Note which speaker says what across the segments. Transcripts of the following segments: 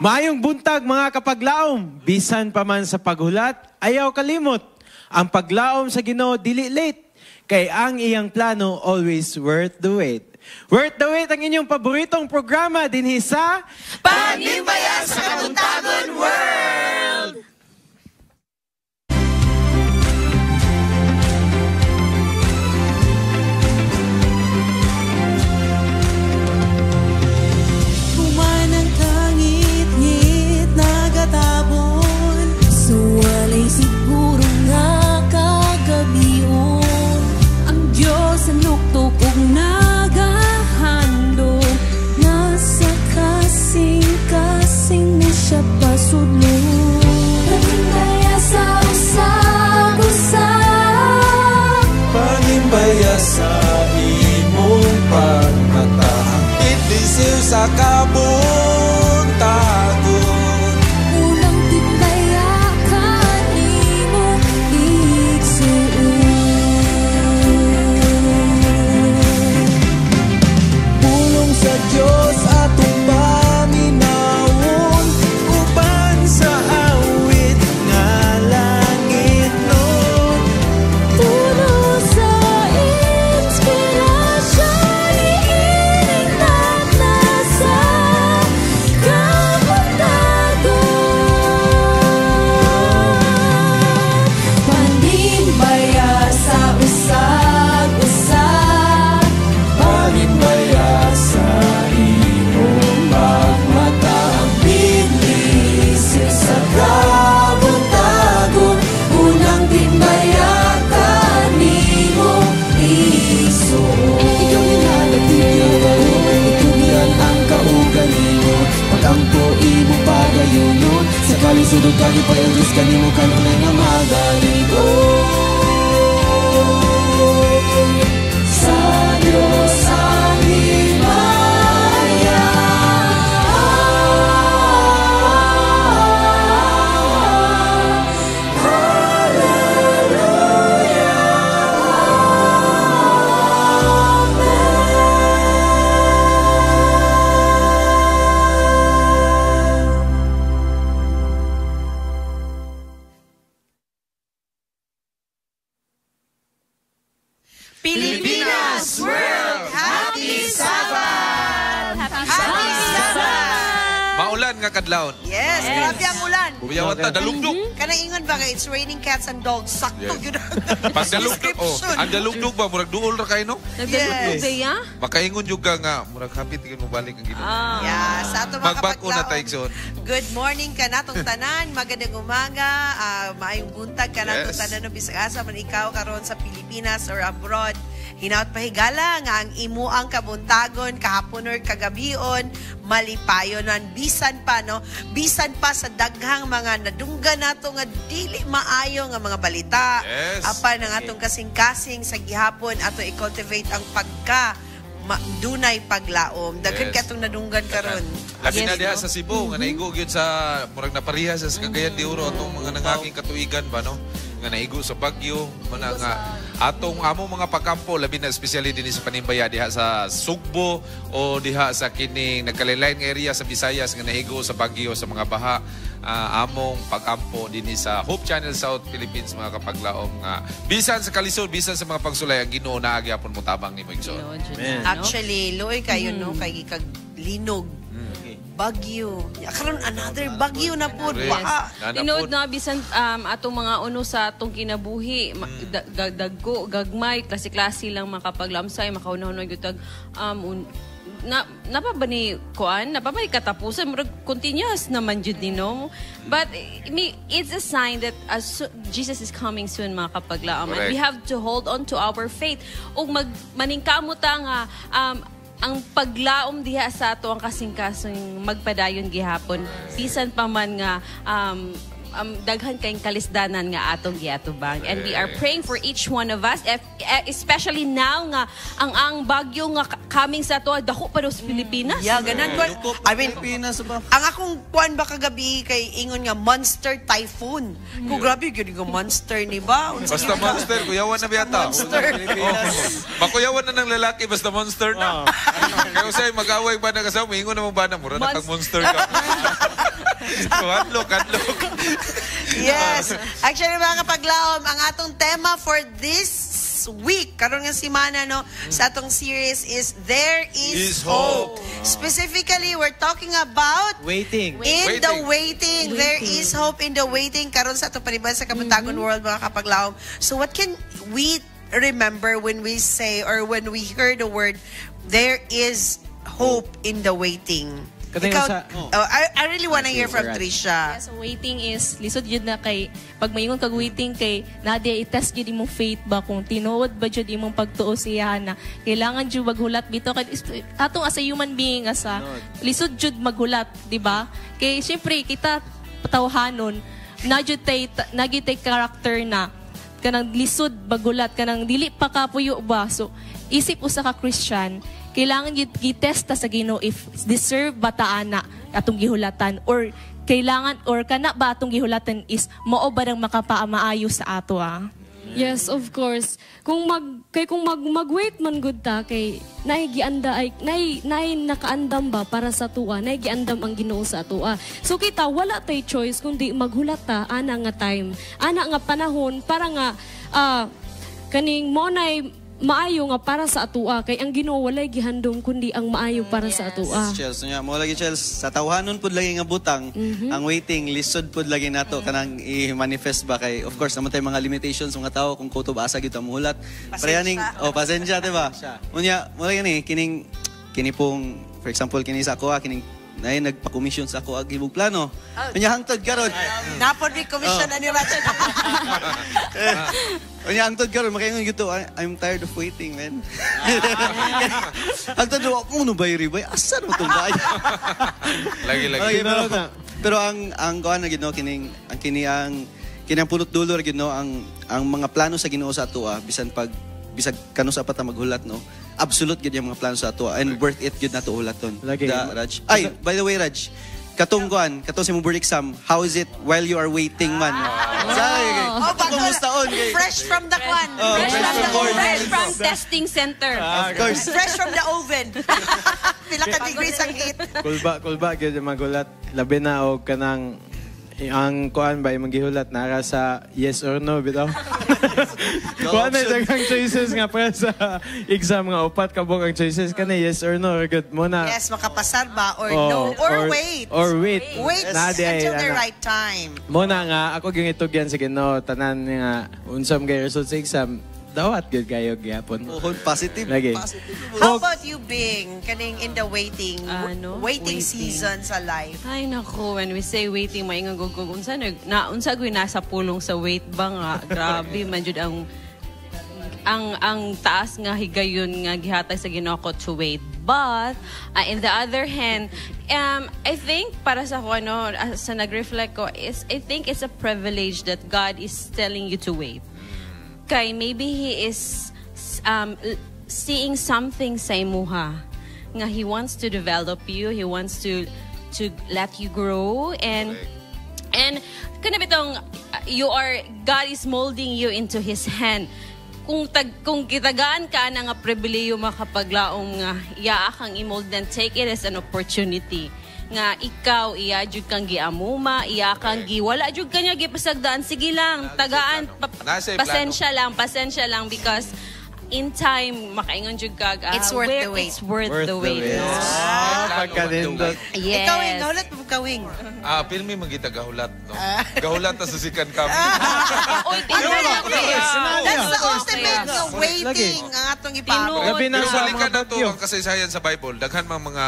Speaker 1: Maayong buntag mga kapaglaom, bisan pa man sa paghulat, ayaw kalimot. Ang paglaom sa Ginoo dili late, kay ang iyang plano always worth the wait. Worth the wait ang inyong paboritong programa dinhi sa
Speaker 2: Panimbaya sa Kabuntagon World!
Speaker 3: Siguro nga kagabion ang Diyos anuktok ug nagahandog nasa kasing-kasing mo siya pasudlong. Panimbaya sa usag-usag,
Speaker 4: panimbaya sa imong pagmatahang, itisiw sa kabuntagon. Sa Diyos atong paminawon, uban sa awit nga langit nun.
Speaker 3: Puno sa inspirasyon, iinit at nasa kabuntagon. Panimbaya sa usag-usag,
Speaker 4: Panimbaya sa imong pagmatahang, itisiw sa kabuntagon. Unang timbaya kanimo isuon. Ikaw nilalagyan, itubian ang kaugalingo. Pag-ampo imo pagayunon, sa kalisudod kani pa yung Diyos kanimo kanunay nga magalingo. Sa Diyos ang himaya, hallelujah,
Speaker 2: Pilipinas World! Happy Sabbath! Happy Sabbath!
Speaker 5: Maulan nga kadlawon.
Speaker 2: Yes, grabe ang ulan.
Speaker 5: Bumiyawan ta, dalugdog.
Speaker 2: Kanang ingon ba nga, it's raining cats and dogs. Sakto
Speaker 5: Yes.
Speaker 2: yun.
Speaker 5: Pag dalugdog, ang dalugdog ba, murag duol ra kayo, no?
Speaker 3: Nagdalugdog
Speaker 2: Yes.
Speaker 3: ba ya?
Speaker 5: Makaingon yung nga, murag hapit, tingin mo balik ang Ginoo.
Speaker 2: Yeah, sa ato mga
Speaker 5: Magbag-o na tayo,
Speaker 2: kapaglaon. Good morning ka natong tanan. Magandang umaga. Maayong buntag ka natong
Speaker 5: Yes.
Speaker 2: tanan. Bisag asa man ikaw karon sa Pilipinas or abroad. Hinaut pahigala nga ang imuang kabuntagon kahapon or kagabion malipayon man bisan pa no, bisan pa sa daghang mga nadungga nato nga dili maayo nga mga balita.
Speaker 5: Yes.
Speaker 2: Apan ang atong kasing-kasing sa gihapon ato i-cultivate ang pagka dunay paglaom. Daghan
Speaker 5: Yes.
Speaker 2: katong nadunggan karon.
Speaker 5: Labi na
Speaker 3: Yes,
Speaker 5: diha
Speaker 3: no?
Speaker 5: sa Cebu, nga naigo gyud sa murag napariha sa Cagayan de Oro atong mga nangaking katuigan ba no? Nga naigo sa Bagyo, mana nga atong among mga pagkampo labi na especially dinhi sa Panimbaya diha sa Sugbo o diha sa kining nagkalilain area sa Visayas nga naigo sa Bagyo sa mga baha. Among pag-ampo dinhi sa Hope Channel South Philippines mga kapaglaom nga bisan sa kalisod, bisan sa mga pagsulay ang Ginoo naa gyapon mo tabang nimo igsoon.
Speaker 2: Actually, loy kayo no kay kag linog. Bagyo. Karon another bagyo na po.
Speaker 5: Yes.
Speaker 3: Tinood na bisan atong mga uno sa atong kinabuhi dagko gagmay klase-klase lang makapaglamsay makaunahon gyud tag napa ba ni kuan napa ba ni katapusan murag continuous naman jud ni no, but it's a sign that Jesus is coming soon mga kapaglaom, and we have to hold on to our faith ug maningkamot nga ang paglaom diha sa ato ang kasing-kasing magpadayon gihapon bisan pa man nga daghan kayong kalisdanan nga atong giatubang. And we are praying for each one of us, especially now nga ang bagyo nga coming sa to, dako pa daw sa Pilipinas.
Speaker 2: Yeah, ganun. I mean,
Speaker 6: Pilipinas ba?
Speaker 2: ang akong kuan ba kagabi kay ingon nga monster typhoon. Kung grabe gyud nga monster ni ba? Unsa
Speaker 5: Basta
Speaker 2: gyud ka?
Speaker 5: monster, kuyawan na biyata.
Speaker 2: Monster.
Speaker 5: Makuyawan na ng lalaki, basta monster na. Kaya usay, mag-away ba na kasaw, maingon naman ba na, mura na kag monster ka. So, hadlok.
Speaker 2: Yes. Actually, mga kapaglaom, ang atong tema for this week, karon nga simana, no, sa atong series is There is Hope. Specifically, we're talking about
Speaker 1: Waiting.
Speaker 2: in the waiting. There is hope in the waiting. Karon sa atong panibad sa Kabantagon World, mga kapaglaom. So what can we remember when we say or when we hear the word, there is hope in the waiting?
Speaker 1: Katayong
Speaker 2: Ikaw,
Speaker 1: sa-
Speaker 2: I really wanna hear from Trisha.
Speaker 7: So waiting is lisod yun na kay pag mayingon kag waiting kay nadia i-test gyud imong faith ba kung tinuod ba jud imong pagtuo siya na kailangan jud maghulat bitaw kay atong as a human being asa lisod jud maghulat, di ba? Kay syempre kita patawhanon na jud tay character na kanang lisod bagulat kanang dili pa kapuyo ba, so isip usa ka Christian kailangan gitesta sa Ginoo if deserve ba ta ana atong gihulatan or kailangan or kana ba atong gihulatan is mao ba nang makapaamaayo sa ato
Speaker 8: Yes, of course. Kung mag-wait man gud ta kay naigianda ay nakaandam ba para sa tuwa, naigiandam ang Ginoo sa tuwa. So kita wala tay choice kundi maghulat ta ana nga time, ana nga panahon para nga kaning mo nay maayo nga para sa atua kay ang Ginoo walay gihandom kundi ang maayo para sa atua.
Speaker 6: Chels, nya mo lagi Chels sa tawhanon pud lagi nga butang, ang waiting lisod pud lagi nato kanang i-manifest ba kay of course naman tay mga limitations mga tao kung kutob asa gyud ta muhulat. Parehaning pasensya di ba? Unya mo lagi ni kini pong for example kini sa ako kining nay nagpa-commission sa ako ag imong plano. Unya hangtod karon.
Speaker 2: Napod ni commission na ni Ratchet.
Speaker 6: Unya hangtod karon makaingon gyud to, I'm tired of waiting, man. Hangtod do ako no bayri bay asa mo tong bay.
Speaker 5: Lagi.
Speaker 6: Pero ang kuan na gid no kining ang pulot dulo gid no ang mga plano sa Ginoo sa ato bisag kano sa pata maghulat no. Absolute gid yung mga plano sa ato and worth it gid nato ulaton.
Speaker 1: Lagi.
Speaker 6: Raj. Ay, by the way Raj, katong si mong board exam, how is it while you are waiting man? Kumusta on?
Speaker 2: Fresh from the kwan.
Speaker 3: Fresh from testing center.
Speaker 6: Of course.
Speaker 2: Fresh from the oven. Pila ka degrees ang heat.
Speaker 1: Kulba gyud magulat labi na og kanang ang kuan ba imong gihulat nara sa yes or no bitaw. Kuan na daghang choices nga para sa exam nga upat ka ang choices kana yes or no good mo na.
Speaker 2: Yes, makapasar ba or no or wait.
Speaker 1: Or wait.
Speaker 2: Wait until the right time.
Speaker 1: Mo na nga ako gyud itugyan sa Ginoo tanan nga unsam gay result sa exam dawat gyud kayo gyapon.
Speaker 6: Positive.
Speaker 1: Lagi.
Speaker 2: How about you, Bing? Kaning in the waiting
Speaker 3: Waiting.
Speaker 2: season sa life.
Speaker 3: Ay nako, when we say waiting, maingon gugug unsa gud nasa pulong sa wait ba nga. Grabe man jud ang taas nga higayon nga gihatag sa Ginoo ko to wait. But in the other hand, I think para sa ko sa nag-reflect ko is I think it's a privilege that God is telling you to wait. Kay maybe He is seeing something sa imuha nga He wants to develop you, He wants to let you grow and kana bitong God is molding you into His hand. Kung kitagaan ka na nga pribileyo makapaglaong nga iya kang i-mold, then take it as an opportunity nga ikaw iya jud kang giamuma, iya kang wala jud kanya gipasagdaan, sige lang tagaan pasensya lang because in time makaingon jud kag
Speaker 2: It's worth the wait.
Speaker 3: It's worth the wait.
Speaker 1: Pagkanindot.
Speaker 3: Yes.
Speaker 2: Ikaw gahulat mo kawing.
Speaker 5: Pilmi magita gahulat, no? Gahulat na susikan kami.
Speaker 3: Oy, tinuod lang
Speaker 2: That's the ultimate waiting ang atong ipaabot.
Speaker 1: Labi na sa
Speaker 5: Balikan
Speaker 1: mga
Speaker 5: na to
Speaker 1: bagyo.
Speaker 5: ang kasaysayan sa Bible. Daghan mga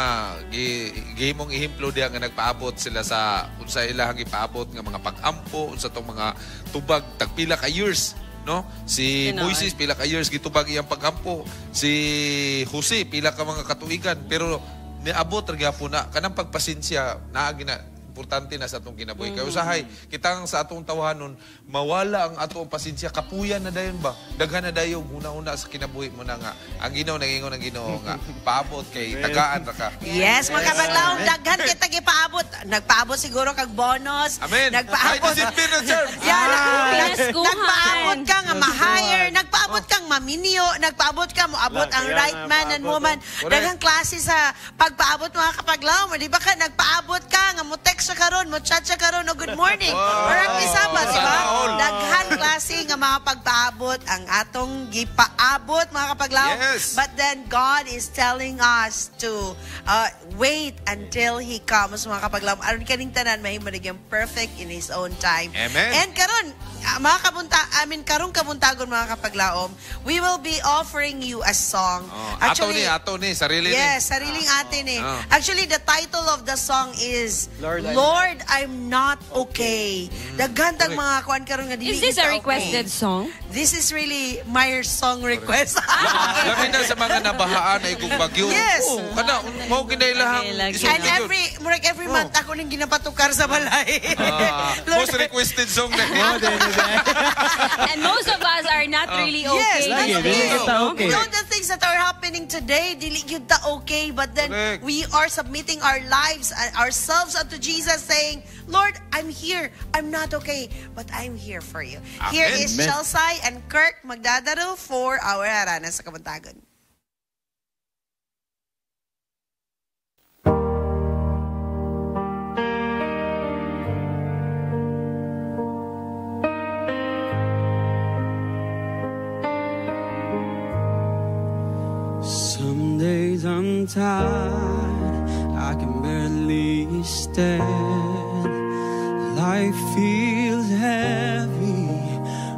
Speaker 5: gihimong ihemplo diha nga nagpaabot sila sa unsa ilahang ipaabot nga mga pag-ampo, unsa tong mga tubag tagpila ka years. No? Si Moises, pila ka years gitubag iyang pagampo. Si Jose, pila ka mga katuigan. Pero niabot ra gyapon na kanang pagpasensya naagi na importante na sa atong kinabuhi. Kaya usahay, kitang sa atong tawahanon, mawala ang atong pasensya, kapuyan na dayon ba? Daghan na dayon, una-una sa kinabuhi mo na nga. Ang Ginoo, nangingon ang Ginoo nga, paabot kay tagaan ra ka.
Speaker 2: Yes, mga kapaglaom, daghan kita gipaabot. Nagpaabot siguro kag bonus.
Speaker 5: Amen.
Speaker 2: Nagpaabot.
Speaker 5: Ay, disipin na, sir.
Speaker 2: Yan,
Speaker 3: Pinaskuhan.
Speaker 2: nagpaabot ka nga ma-hire, nagpaabot kang maminyo, nagpaabot ka mo abot ang right man and woman. Daghang klase sa pagpaabot mga kapaglaom. Di ba ka nagpaabot ka nga mo text siya karon, mo chat siya karon o good morning. Or ang isabat, di ba? Daghan klase nga mga pagpaabot ang atong gipaabot mga kapaglaom.
Speaker 5: Yes.
Speaker 2: But then God is telling us to wait until He comes mga kapaglaom. Aron kaning tanan mahimo naging perfect in His own time.
Speaker 5: Amen.
Speaker 2: And karon karong kabuntagon mga kapaglaom, we will be offering you a song.
Speaker 5: Ato ni, sarili ni.
Speaker 2: Yes, sariling atin eh.
Speaker 5: Oh.
Speaker 2: Actually, the title of the song is Lord, I'm Not Okay. Daghantang mga kuan karon nga dili
Speaker 3: Is this a
Speaker 2: kita
Speaker 3: requested
Speaker 2: okay.
Speaker 3: song?
Speaker 2: This is really my song request.
Speaker 5: Labi na sa mga nabahaan ay kung bagyo.
Speaker 2: Yes.
Speaker 5: Kada, mo kinailang
Speaker 2: And every month ako nang ginapatukar sa balay.
Speaker 5: most requested song na.
Speaker 3: And most of us are not really okay.
Speaker 2: Yes, that's
Speaker 1: Dili kita okay.
Speaker 2: You know the things that are happening today, dili gyud ta okay, but then
Speaker 5: Correct.
Speaker 2: we are submitting our lives and ourselves unto Jesus saying, Lord, I'm here. I'm not okay, but I'm here for you.
Speaker 5: Amen.
Speaker 2: Here is
Speaker 1: Amen.
Speaker 2: Chelsea and Kirk magdadaro for our harana sa Kabuntagon.
Speaker 9: Some days I'm tired, I can barely stand. Life feels heavy,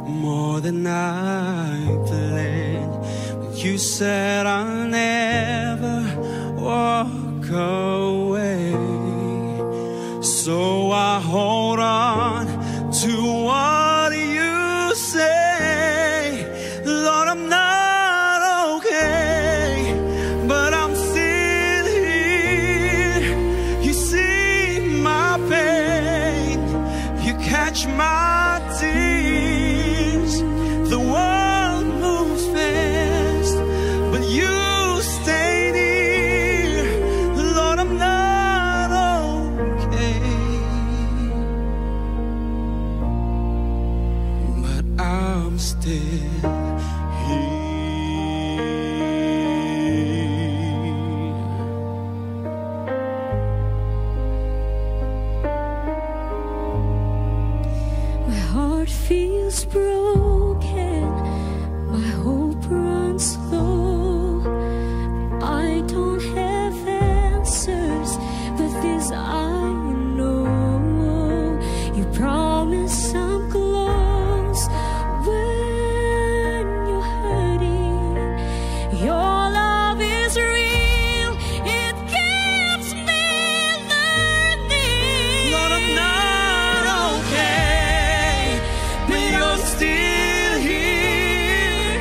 Speaker 9: more than I planned. But you said I'll never walk away, so I hold on to what you say. Lord, I'm not okay, but I'm still here. You see my pain, you catch my tears. The world moves fast, but you stay near. Lord, I'm not okay, but I'm still here.
Speaker 8: My heart feels broken, my hope runs low. I don't have answers, but this I know. You promise I'm close when you're hurting. Your love is real, it keeps me learning.
Speaker 9: Lord, I'm not okay, but you're still here.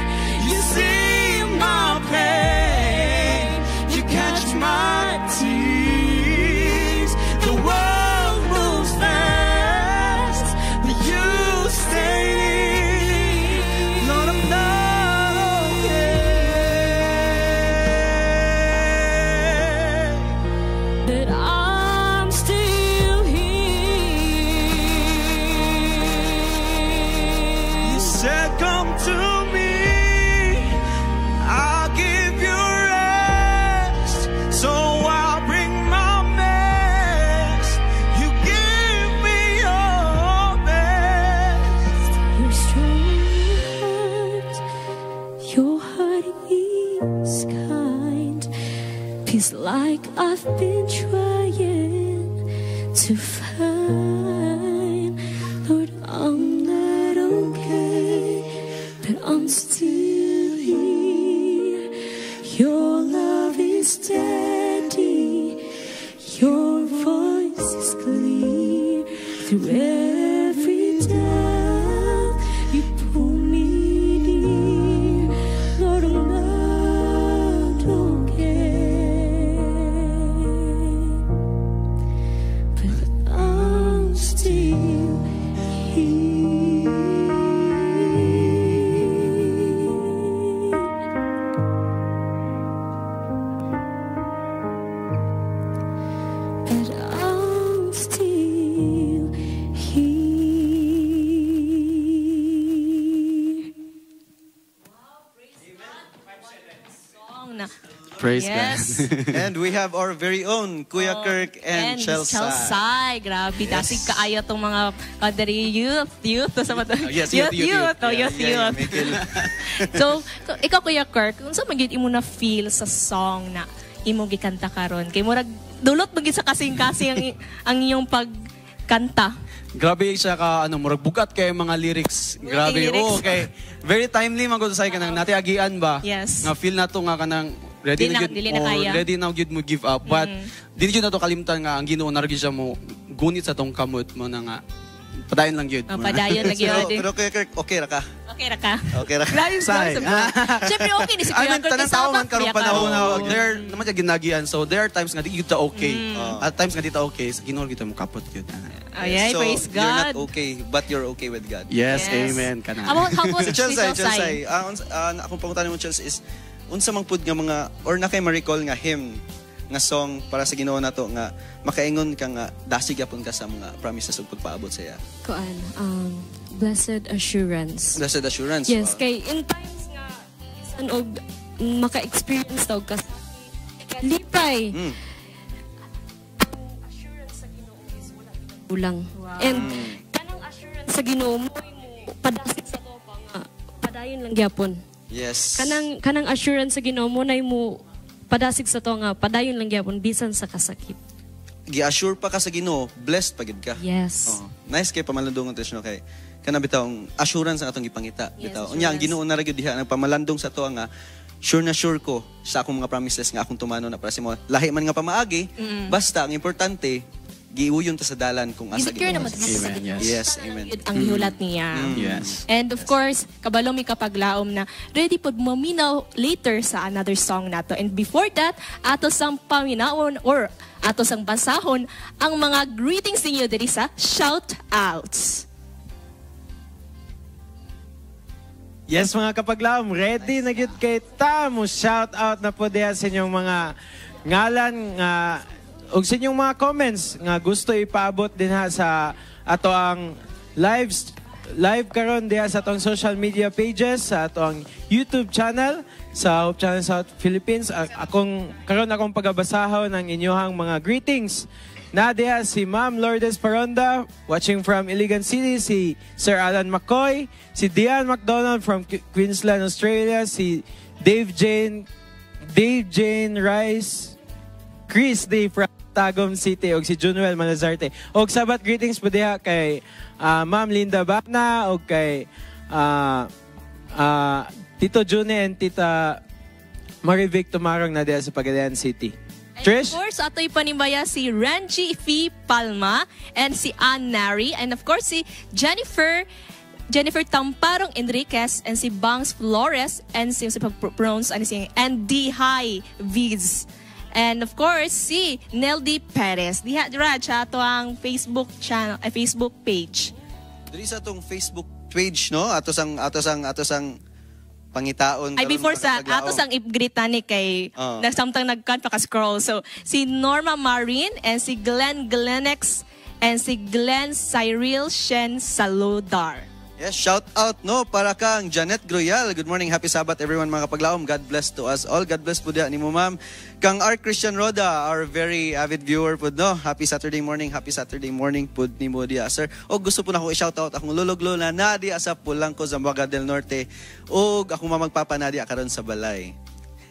Speaker 9: You see my pain, you catch my tears. The world moves fast, but you stay near. Lord, I'm not okay,
Speaker 8: But I'm still here.
Speaker 9: you said come to me, I'll give you rest, so I'll bring my best. You give me your best.
Speaker 8: Your strong heart, your heart is kind. Peace like I've been trying to find. Lord, I'm not okay, but I'm still here. Your love is steady, your voice is clear. Through every doubt, you pull me near. Lord, I'm not okay, but I'm
Speaker 10: Praise
Speaker 7: Yes.
Speaker 10: God.
Speaker 6: And we have our very own Kuya Kirk and Chelsea.
Speaker 7: Chelsea. Grabe, dasig kaayo tong mga kadari youth. Sa mata.
Speaker 6: Yes,
Speaker 7: youth.
Speaker 6: Yeah, Mikil.
Speaker 7: So, ikaw Kuya Kirk, kung saan magiging imo na feel sa song na imo gikanta karon? Kay murag dulot magid sa kasing-kasing ang iyong pagkanta.
Speaker 10: Grabe siya ka, murag bugat kay mga lyrics. Grabe.
Speaker 7: lyrics.
Speaker 10: Oo, kay very timely man gud sa kanang natiagian ba?
Speaker 7: Yes.
Speaker 10: Nga feel nato nga kanang ready na
Speaker 7: Dili na kaya.
Speaker 10: ready na gyud mo give up. But dili gyud nato kalimtan nga ang Ginoo nargi siya mo gunit sa tong kamot mo na nga padayon lang gyud.
Speaker 7: Padayon lang yun.
Speaker 6: Pero Kuya Kirk, okay ra ka?
Speaker 7: Okay ra ka?
Speaker 6: Okay ra ka?
Speaker 7: Grabe
Speaker 10: Say.
Speaker 7: Siyempre okay ni si
Speaker 10: I
Speaker 7: Kuya
Speaker 10: mean,
Speaker 7: Kirk.
Speaker 10: tanang tao man karong panahon na there naman siya ginagian. So there are times nga di kita okay. At times nga di ta okay, sa Ginoo kita mo kapot gyud.
Speaker 7: Ayay,
Speaker 6: So,
Speaker 7: praise
Speaker 6: you're not
Speaker 7: God.
Speaker 6: okay, but you're okay with God.
Speaker 10: Yes,
Speaker 7: Yes.
Speaker 10: amen kana.
Speaker 7: How about
Speaker 6: So,
Speaker 7: si
Speaker 6: Chelsea,
Speaker 7: Chelsea?
Speaker 6: akong pangutan mo, Chelsea, is unsa mang pud nga mga, or na kay ma-recall nga hymn, nga song para sa Ginoo nato nga makaingon ka nga dasig yapon ka sa mga promises ug pagpaabot sa iya.
Speaker 8: Kuan, blessed assurance.
Speaker 6: Blessed assurance.
Speaker 8: Yes, kay in times nga isan og maka-experience daw ka lipay. Assurance sa Ginoo is wala ulang. And kanang assurance sa Ginoo mo padasig sa to pa nga padayon lang gyapon.
Speaker 6: Yes.
Speaker 8: Kanang assurance sa Ginoo mo nay mo padasig sa to nga padayon lang gyapon bisan sa kasakit.
Speaker 6: Gi-assure pa ka sa Ginoo, blessed pa gid ka.
Speaker 8: Yes.
Speaker 6: Oh, nice kay pamalandungon tesno kay kana bitawng assurance ang atong gipangita.
Speaker 7: Yes,
Speaker 6: Bitaw. Unya ang Ginoo na ra gyud diha nagpamalandong sa to nga sure na sure ko sa akong mga promises nga akong tumano na para sa mo. Lahi man nga pamaagi, basta ang importante giuyon ta sa dalan kung asa
Speaker 7: Insecure
Speaker 6: Ginoo.
Speaker 7: naman sa
Speaker 10: Amen, yes.
Speaker 6: Yes, amen.
Speaker 7: ang gihulat niya.
Speaker 10: Yes.
Speaker 7: And of course, kabalo mi kapaglaom na ready pod maminaw later sa another song nato. And before that, ato sang paminawon or ato sang basahon ang mga greetings ninyo diri sa shout outs.
Speaker 1: Yes, mga kapaglaom, ready na gyud kay ta mo shout out na po diha sa inyong mga ngalan nga ug sa inyong mga comments nga gusto ipaabot din ha sa ato ang live karon diha sa atong social media pages, sa ato ang YouTube channel, sa Hope Channel South Philippines. Akong pagabasahon ng inyong mga greetings. Nadia, si Ma'am Lourdes Paronda, watching from Iligan City, si Sir Alan McCoy, si Diane McDonald from Queensland, Australia, si Dave Jane Rice, Chris D from Tagum City, o si Junuel Manazarte. O sabat greetings po diha kay Ma'am Linda Bapna, o kay Tito June and Tita Marivic Tumarong na diha sa Pagadian City. Trish?
Speaker 7: Of course, ato'y panimaya si Ranji F. Palma and si Ann Nari. And of course, si Jennifer Tamparong Enriquez and si Bangs Flores and si pag-pronounce and D. High Viz. And of course, si Neldy Perez. Diha siya ito ang Facebook channel, Facebook page.
Speaker 6: Diri sa atong Facebook page, no? Ato sang pangitaon.
Speaker 7: Ay, before sa ato sang i-greetani kay nagsamtang nagkan pa-scroll. So, si Norma Marin and si Glenn Glennex and si Glenn Cyril Shen Saludar.
Speaker 6: Yes, shout out no para kang Janet Groyal. Good morning, happy Sabbath everyone mga kapaglaom. God bless to us all. God bless po dia ni mo ma'am. Kang R. Christian Roda, our very avid viewer po no. Happy Saturday morning po ni mo dia sir. O gusto po na ako i-shout out akong lulog lola na dia sa Pulangco, Zamboanga del Norte. O akong mamagpapa na dia karon sa balay.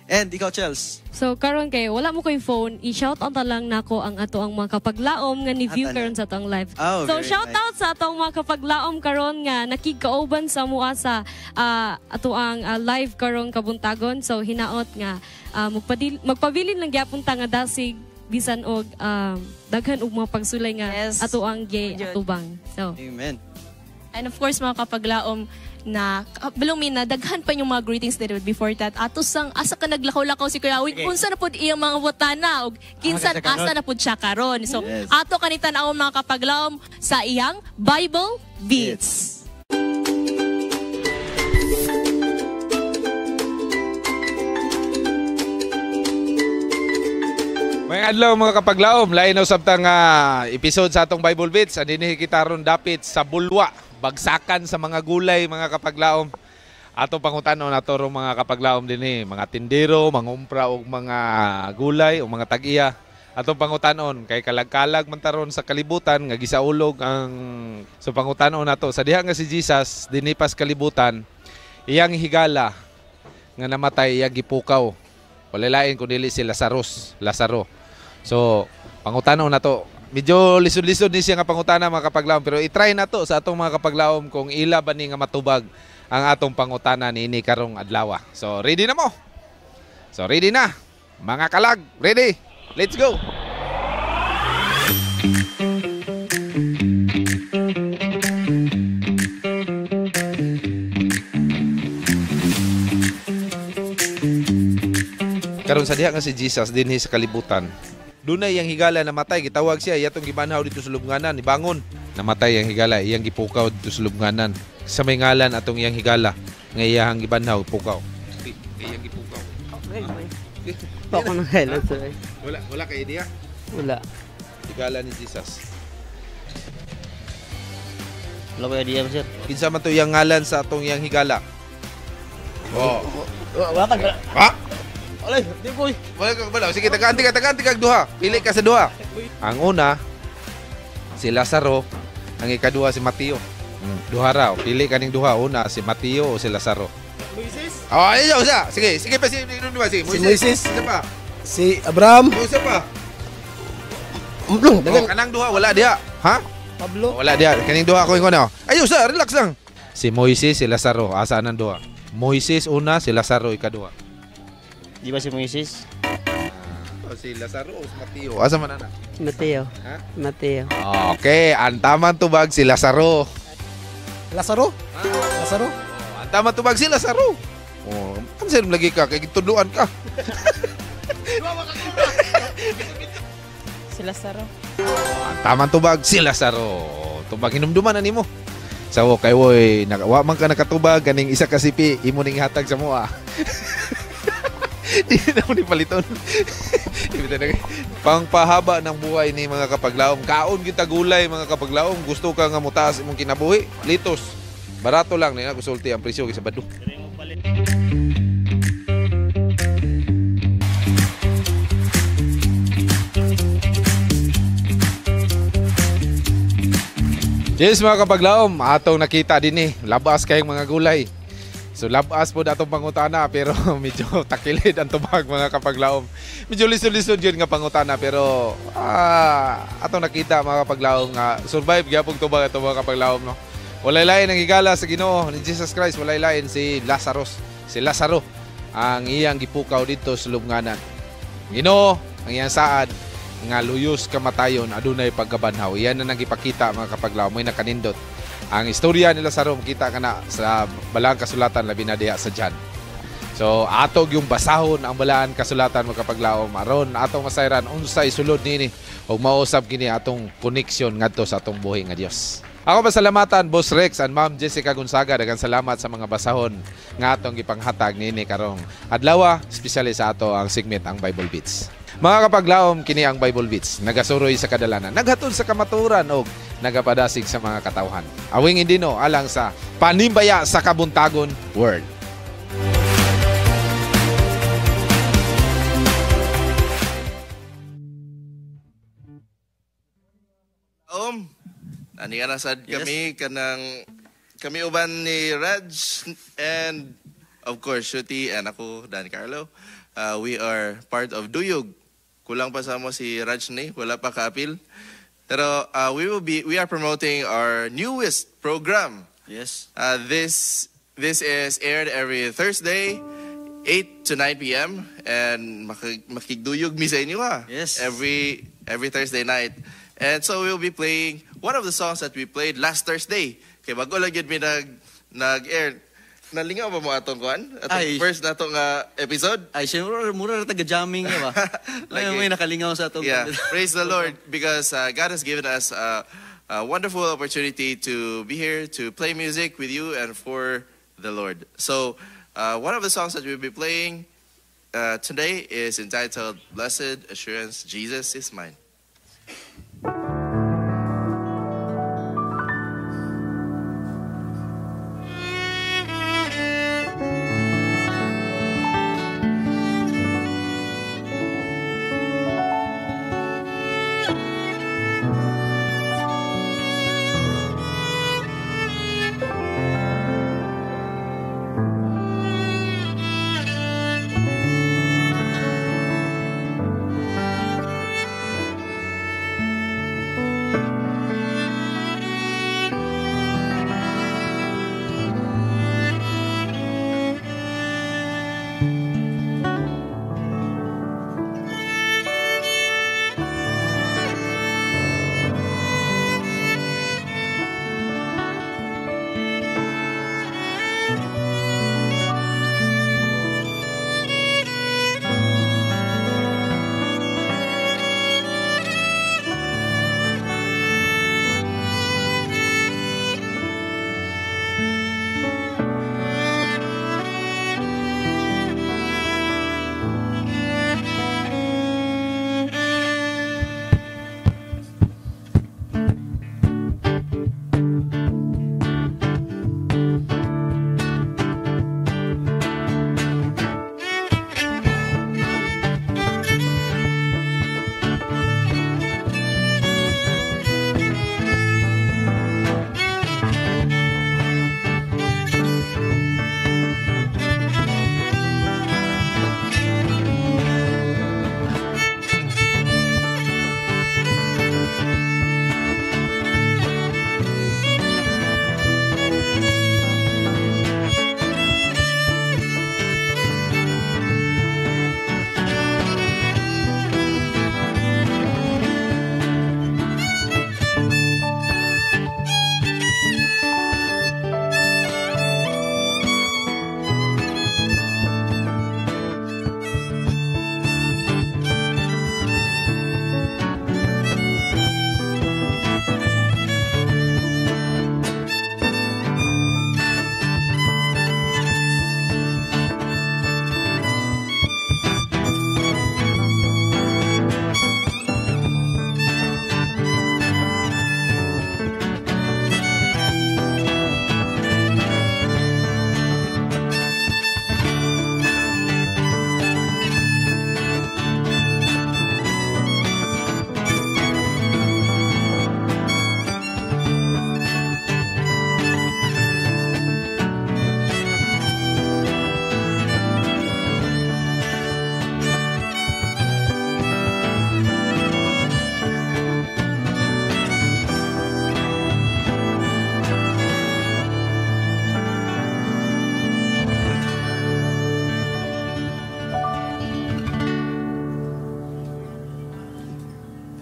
Speaker 6: And ikaw, Chels?
Speaker 8: So karon kay wala mo ko'y phone, i-shout out na lang nako ang ato ang mga kapaglaom nga ni-view karon sa atong live.
Speaker 6: Oh,
Speaker 8: so
Speaker 6: very
Speaker 8: shout out sa atong mga kapaglaom karon nga nakigkauban sa mua sa ato ang live karon kabuntagon. So hinaot nga magpabilin lang gyapon ta nga dasig bisan og daghan og mga pagsulay nga ato ang gay atubang. So
Speaker 6: amen.
Speaker 7: And of course mga kapaglaom na balong daghan pa yung mga greetings there before that. Ato sang asa ka naglakaw-lakaw si Kuya Awig, unsa na pud iyang mga butana og kinsan asa na pud siya karon. So ato kanita naon mga kapaglaom sa iyang Bible Beats.
Speaker 5: May adlaw mga kapaglaom, lain na sabtang episode sa atong Bible Beats. Andini kita ron dapit sa bulwa, bagsakan sa mga gulay mga kapaglaom. Ato pangutanon nato ro mga kapaglaom dinhi, mga tindero, mangumpra og mga gulay o mga tag-iya. Ato pangutanon kay kalag-kalag man taron sa kalibutan nga gisaulog ang so pangutanon nato sa diha nga si Jesus dinhi pas kalibutan, iyang higala nga namatay iyang gipukaw. Wala lain kun dili si Lazaro. So pangutanon nato, medyo lisod-lisod ni siya nga pangutana mga kapaglaom, pero i-try nato sa atong mga kapaglaom kung ila ba ni nga matubag ang atong pangutana niini karong adlaw. So ready na mo? So ready na? Mga kalag, ready? Let's go! Karon sa diha nga si Jesus dinhi sa kalibutan. Dunay iyang higala namatay, gitawag siya, iyatong gibanhaw dito sa lubnganan, ibangon. Namatay iyang higala, iyang gipukaw dito sa lubnganan. Sa may ngalan atong iyang higala, nga iyang gibanhaw, pukaw. Iyang gipukaw.
Speaker 11: Ako ng hello, sir.
Speaker 5: Wala kay idea?
Speaker 11: Wala.
Speaker 5: Higala ni Jesus.
Speaker 11: Wala ko idea, sir.
Speaker 5: Kinsa man to iyang ngalan sa atong iyang higala? Oh.
Speaker 11: Wala ka.
Speaker 5: Ha?
Speaker 11: Alay, di ko.
Speaker 5: Wala ka bala. Sige, taganti kag duha. Pili ka sa duha. Ang una, si Lazaro. Ang ikaduha, si Mateo. Duha raw. Pili ka ning duha. Una, si Mateo o si Lazaro.
Speaker 11: Moises?
Speaker 5: Oh, ayaw siya. Sige pa. Si
Speaker 11: Moises.
Speaker 5: Isa pa.
Speaker 11: Si Abraham.
Speaker 5: Isa pa.
Speaker 11: Umplong.
Speaker 5: Oh, kanang duha, wala diha. Ha?
Speaker 11: Pablo.
Speaker 5: Wala diha. Kaning duha ko ingon na. Ayaw siya, relax lang. Si Moises, si Lazaro. Asa nang duha? Moises una, si Lazaro ikaduha.
Speaker 11: Di ba si Moises?
Speaker 5: Si Lazaro o si Mateo? Asa man ana?
Speaker 11: Mateo.
Speaker 5: Ha?
Speaker 11: Mateo.
Speaker 5: Okay, ang tamang tubag si Lazaro.
Speaker 11: Lazaro? Lazaro?
Speaker 5: Ang tamang tubag si Lazaro. Oh, ano sa'yo lagi ka? Kaya gitudluan ka.
Speaker 7: Si Lazaro.
Speaker 5: Ang tamang tubag si Lazaro. Tubag hinumduman na nimo. So, kay woy, wa man ka nakatubag, ganing isa ka sipi, imo ning hatag sa mua. Di na mo ni paliton. Pangpahaba ng buhay ni mga kapaglaom. Kaon kita gulay mga kapaglaom. Gusto ka nga mutaas imong kinabuhi? Litos. Barato lang na gusulti ang presyo sa badu. Yes mga kapaglaom, atong nakita din labas kayong mga gulay. So labas po datong pangutana pero medyo takilid ang tubag mga kapaglaom. Medyo lisod-lisod yun nga pangutana pero atong nakita mga kapaglaom nga survive gyapon tubag ato mga kapaglaom no. Walay lain ang higala sa Ginoo ni Jesus Christ, walay lain si Lazaro. Si Lazaro ang iyang gipukaw dito sa lubnganan. Ginoo ang iyang saad nga luyos kamatayon adunay pagkabanhaw. Iyan na nang ipakita mga kapaglaom, may nakanindot. Ang istorya ni Lazaro makita ka na sa balang kasulatan labi na diha sa John. So atog yung basahon ang balaan kasulatan mga kapaglaom aron atong masayran unsa isulod nini ug mausab kini atong connection ngadto sa atong buhi nga Dios. Ako pasalamatan Boss Rex and Ma'am Jessica Gonzaga, daghang salamat sa mga basahon nga atong gipanghatag nini karong adlaw, especially sa ato ang segment ang Bible Beats. Mga kapaglaom, kini ang Bible Beats, nagasuroy sa kadalanan, naghatod sa kamaturan o nagapadasig sa mga katawhan. Awing indino alang sa Panimbaya sa Kabuntagon Word.
Speaker 12: Ani ka nasad kami kami uban ni Raj and of course Shuti and ako Dan Carlo. We are part of Duyog. Kulang pa sa mo si Raj ni, wala pa kaapil. Pero we are promoting our newest program.
Speaker 6: Yes.
Speaker 12: This is aired every Thursday 8 to 9 p.m. and makigduyog mi sa inyo
Speaker 6: Yes.
Speaker 12: Every Thursday night. And so we'll be playing one of the songs that we played last Thursday. Kaya bago lang yun nag-air. Nalingaw ba mo atong kuan? Atong first na atong episode?
Speaker 6: Ay, siyempre, mura na taga-jamming ba? May nakalingaw sa atong...
Speaker 12: Yeah, praise the Lord because God has given us a wonderful opportunity to be here to play music with you and for the Lord. So, one of the songs that we'll be playing today is entitled Blessed Assurance, Jesus is Mine.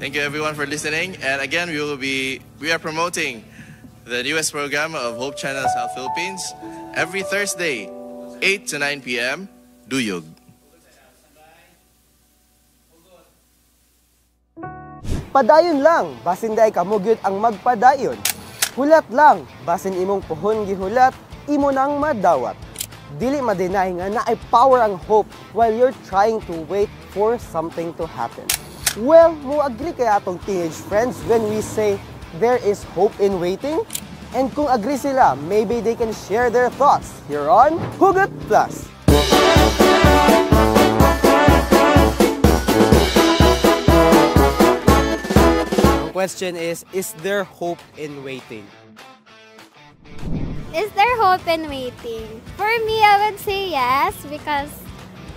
Speaker 12: Thank you everyone for listening. And again, we are promoting the newest program of Hope Channel South Philippines every Thursday, 8 to 9 p.m. Duyog.
Speaker 13: Padayon lang, basin day kamugyot ang magpadayon. Hulat lang, basin imong pohon gihulat, imo nang madawat. Dili ma-deny nga na ay power ang hope while you're trying to wait for something to happen. Well, mo agree kaya atong teenage friends when we say there is hope in waiting? And kung agree sila, maybe they can share their thoughts here on Hugot Plus. Question is there hope in waiting?
Speaker 14: Is there hope in waiting? For me, I would say yes because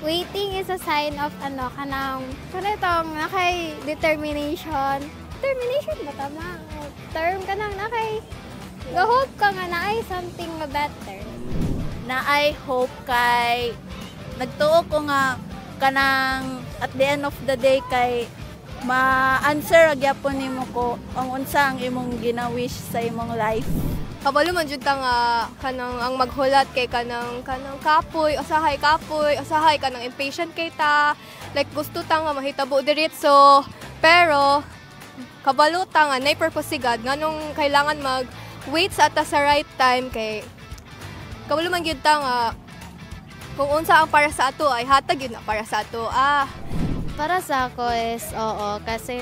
Speaker 14: waiting is a sign of kanang nakay determination. Determination ba tama? Term kanang nakay hope ka nga na ay something better.
Speaker 15: Na ay hope kay nagtuo ko nga kanang at the end of the day kay ma-answer agyapon nimo ko ang unsa ang imong gina-wish sa imong life.
Speaker 16: Kabalo man jud ta nga kanang ang maghulat kay kanang kapoy, usahay kanang impatient kay ta. Like gusto ta nga mahitabo diretso. Pero kabalo ta nga nay purpose si God nganong kailangan mag-wait sa ata sa right time kay kabalo man gyud ta nga kung unsa ang para sa ato ay hatag yun na para sa ato.
Speaker 17: Para sa ako is oo kasi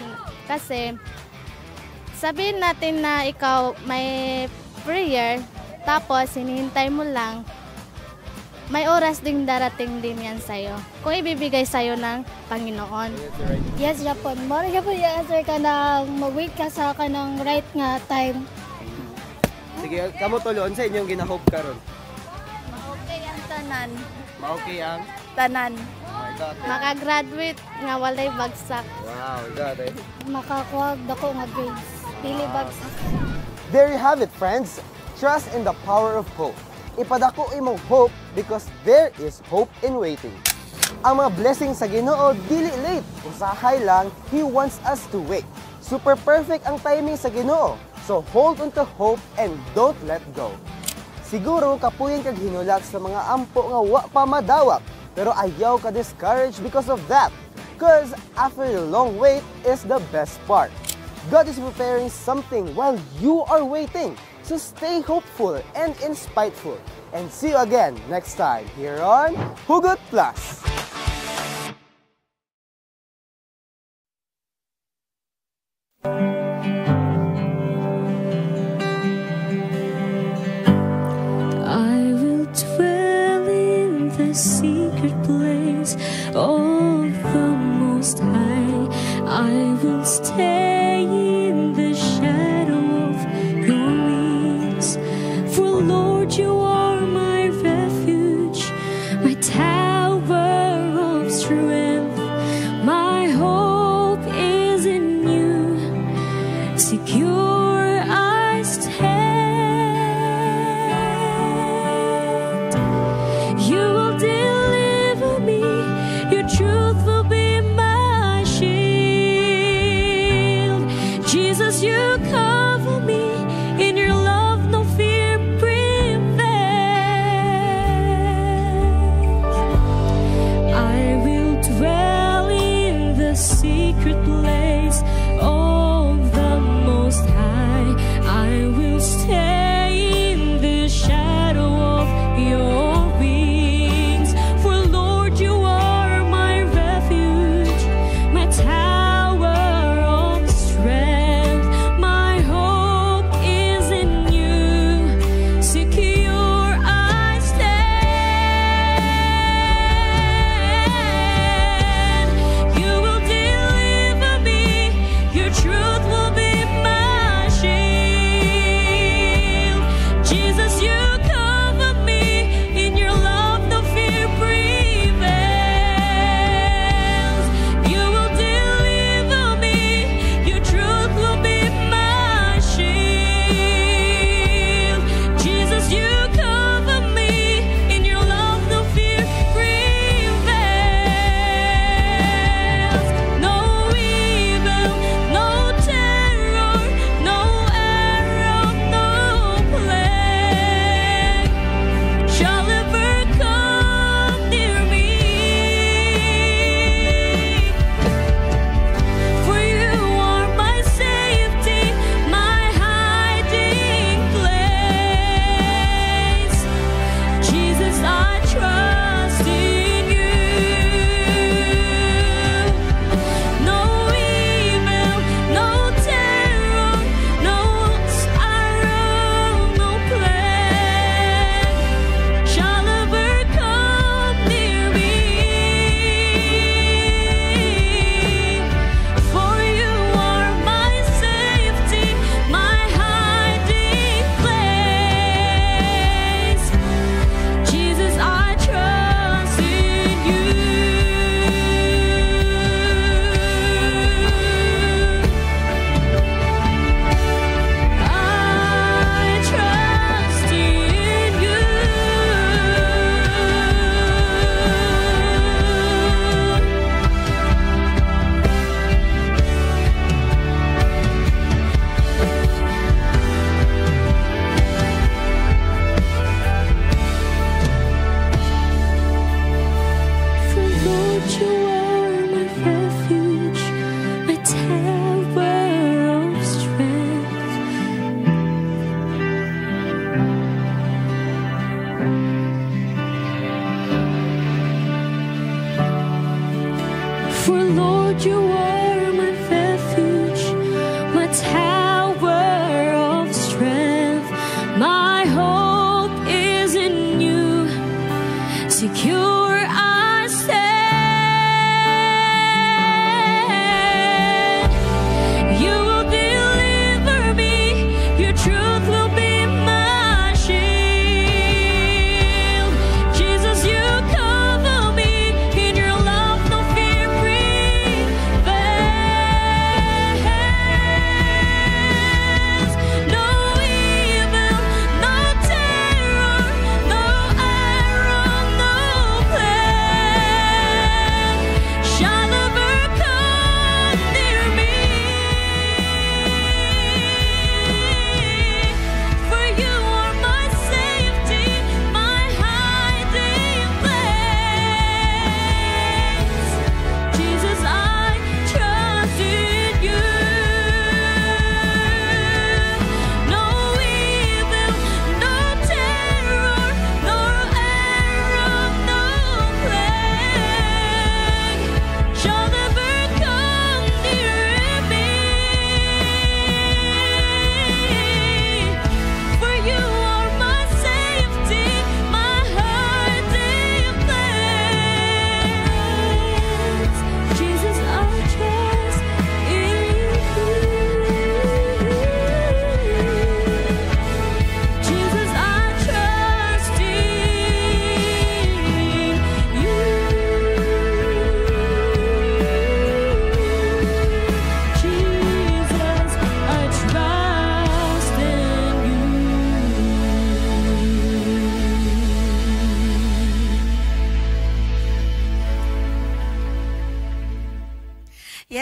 Speaker 17: sabihin natin na ikaw may prayer tapos hinihintay mo lang may oras ding darating din yan sa'yo kung ibibigay sa'yo ng Panginoon.
Speaker 14: Yes, Japon. Mara Japon i-answer ka na mag-wait ka sa kanang right nga time.
Speaker 13: Sige, kamo tulon sa inyong gina-hope karon.
Speaker 15: Ma-okay ang tanan.
Speaker 13: Ma-okay ang
Speaker 15: tanan.
Speaker 17: Makagraduate nga walay bagsak.
Speaker 13: Wow, got it.
Speaker 14: Makakuha dako nga grades. Dili bagsak.
Speaker 13: There you have it, friends. Trust in the power of hope. Ipadako imong hope because there is hope in waiting. Ang mga blessings sa Ginoo dili late. Usahay lang, He wants us to wait. Super perfect ang timing sa Ginoo. So hold on to hope and don't let go. Siguro kapuyan kag hinulat sa mga ampo nga wa pa madawat. Pero ayaw ka discouraged because of that. Because after the long wait is the best part. God is preparing something while you are waiting. So stay hopeful and inspiteful. And see you again next time here on Hugot Plus.
Speaker 4: I will dwell in the secret place of the Most High. I will stay in the shadow of your wings. For Lord, you are my refuge, my tower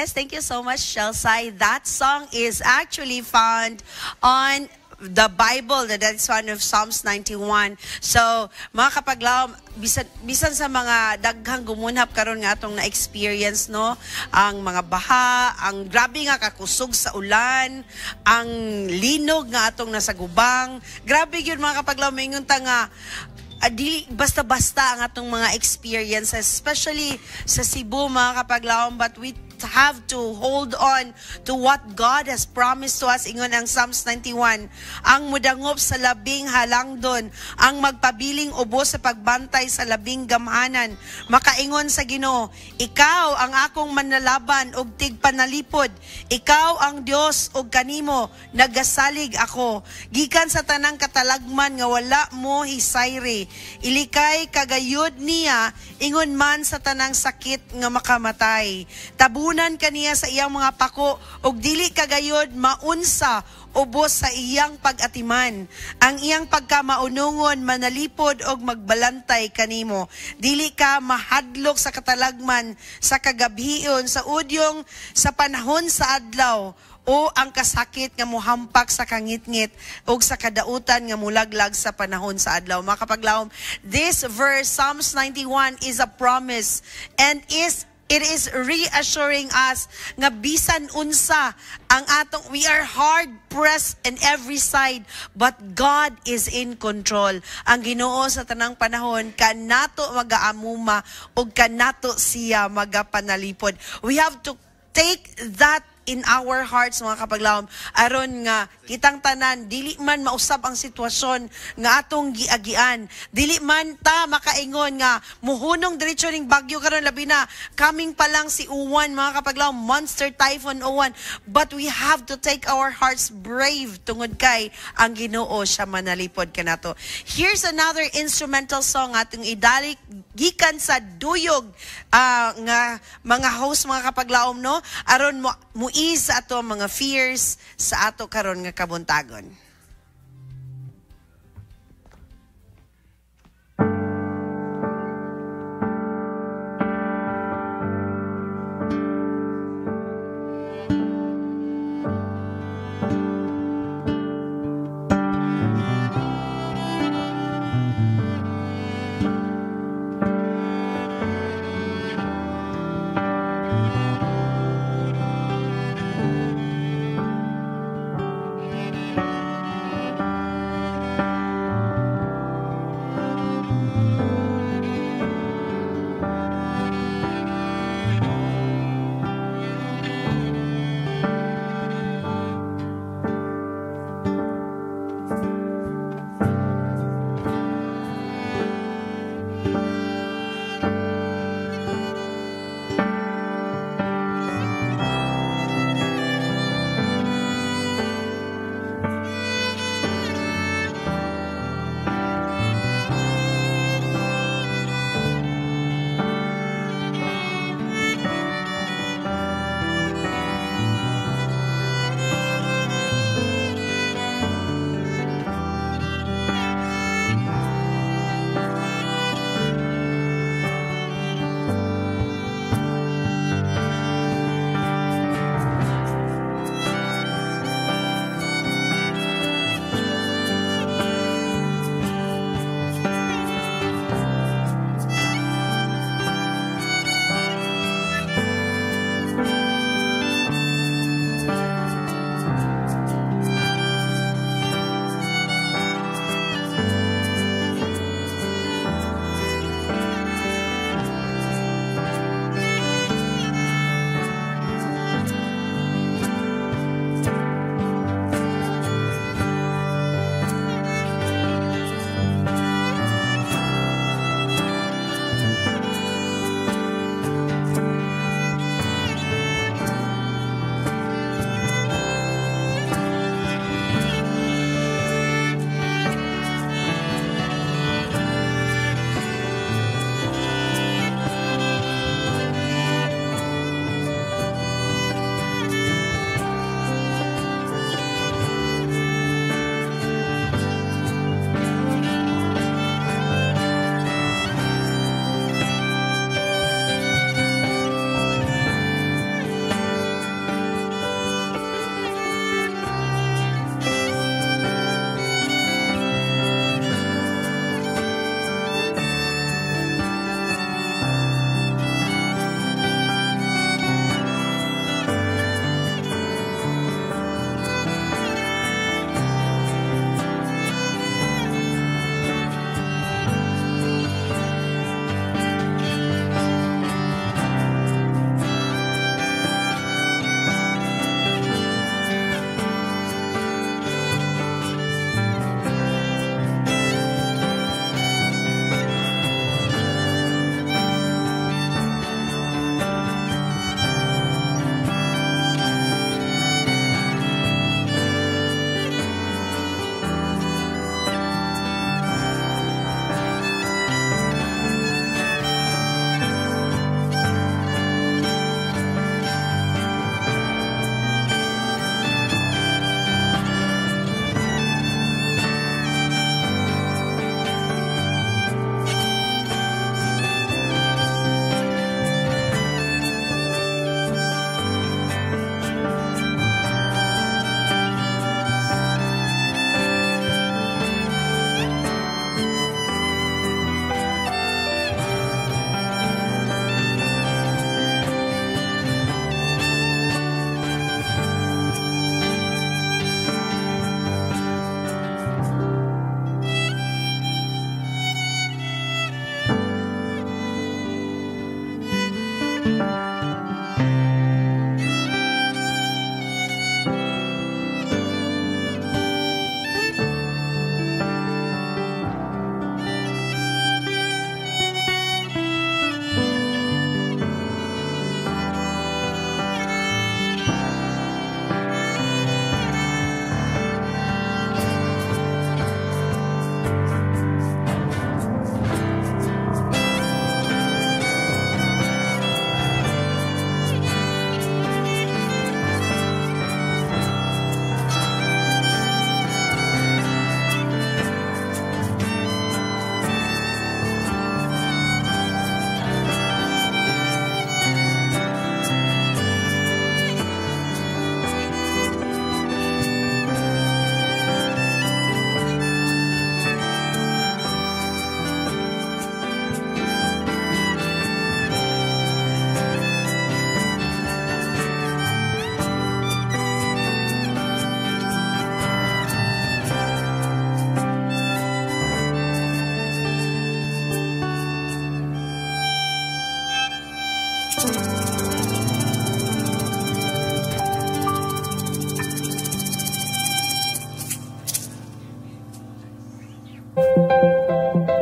Speaker 2: Yes, thank you so much, Chelsea. That song is actually found on the Bible. That's one of Psalms 91. So, mga kapaglaom, bisan sa mga daghang gumunhap karon nga atong na-experience, no? Ang mga baha, ang grabe nga kakusog sa ulan, ang linog nga atong nasa gubang. Grabe yun mga kapaglaom, maingon ta nga, di basta-basta ang atong mga experiences, especially sa Cebu mga kapaglaom, but we have to hold on to what God has promised to us. Ingon ang Psalms 91, ang mudangop sa labing halangdon, ang magpabiling ubos sa pagbantay sa labing gamhanan. Makaingon sa Ginoo, ikaw ang akong manlalaban og tigpanalipod. Ikaw ang Dios og kanimo nagasalig ako. Gikan sa tanang katalagman nga wala mo hisayri. Ilikay kagayod niya, ingon man sa tanang sakit nga makamatay. Tabunan kaniya sa iyang mga pako, og dili kagayod maunsa ubos sa iyang pag-atiman. Ang iyang pagkamaunungon manalipod og magbalantay kanimo. Dili ka mahadlok sa katalagman sa kagabhion, sa udyong sa panahon sa adlaw, o ang kasakit nga muhampak sa kangitngit o sa kadautan nga mulaglag sa panahon sa adlaw. Mga kapaglaom, this verse, Psalms 91, is a promise and it is reassuring us nga bisan unsa ang atong, we are hard pressed in every side, but God is in control. Ang Ginoo sa tanang panahon, kanato magaamuma o kanato siya magapanalipod. We have to take that in our hearts mga kapaglaom, aron nga kitang tanan dili man mausab ang sitwasyon nga atong giagian, dili man ta makaingon nga muhunong diretso ning bagyo karon, labi na coming pa lang si Uwan mga kapaglaom, monster typhoon Uwan, but we have to take our hearts brave tungod kay ang Ginoo siya manalipod kanato. Here's another instrumental song atong idalik gikan sa Duyog nga mga host mga kapaglaom, no, aron muis sa ato mga fears sa ato karon nga kabuntagon.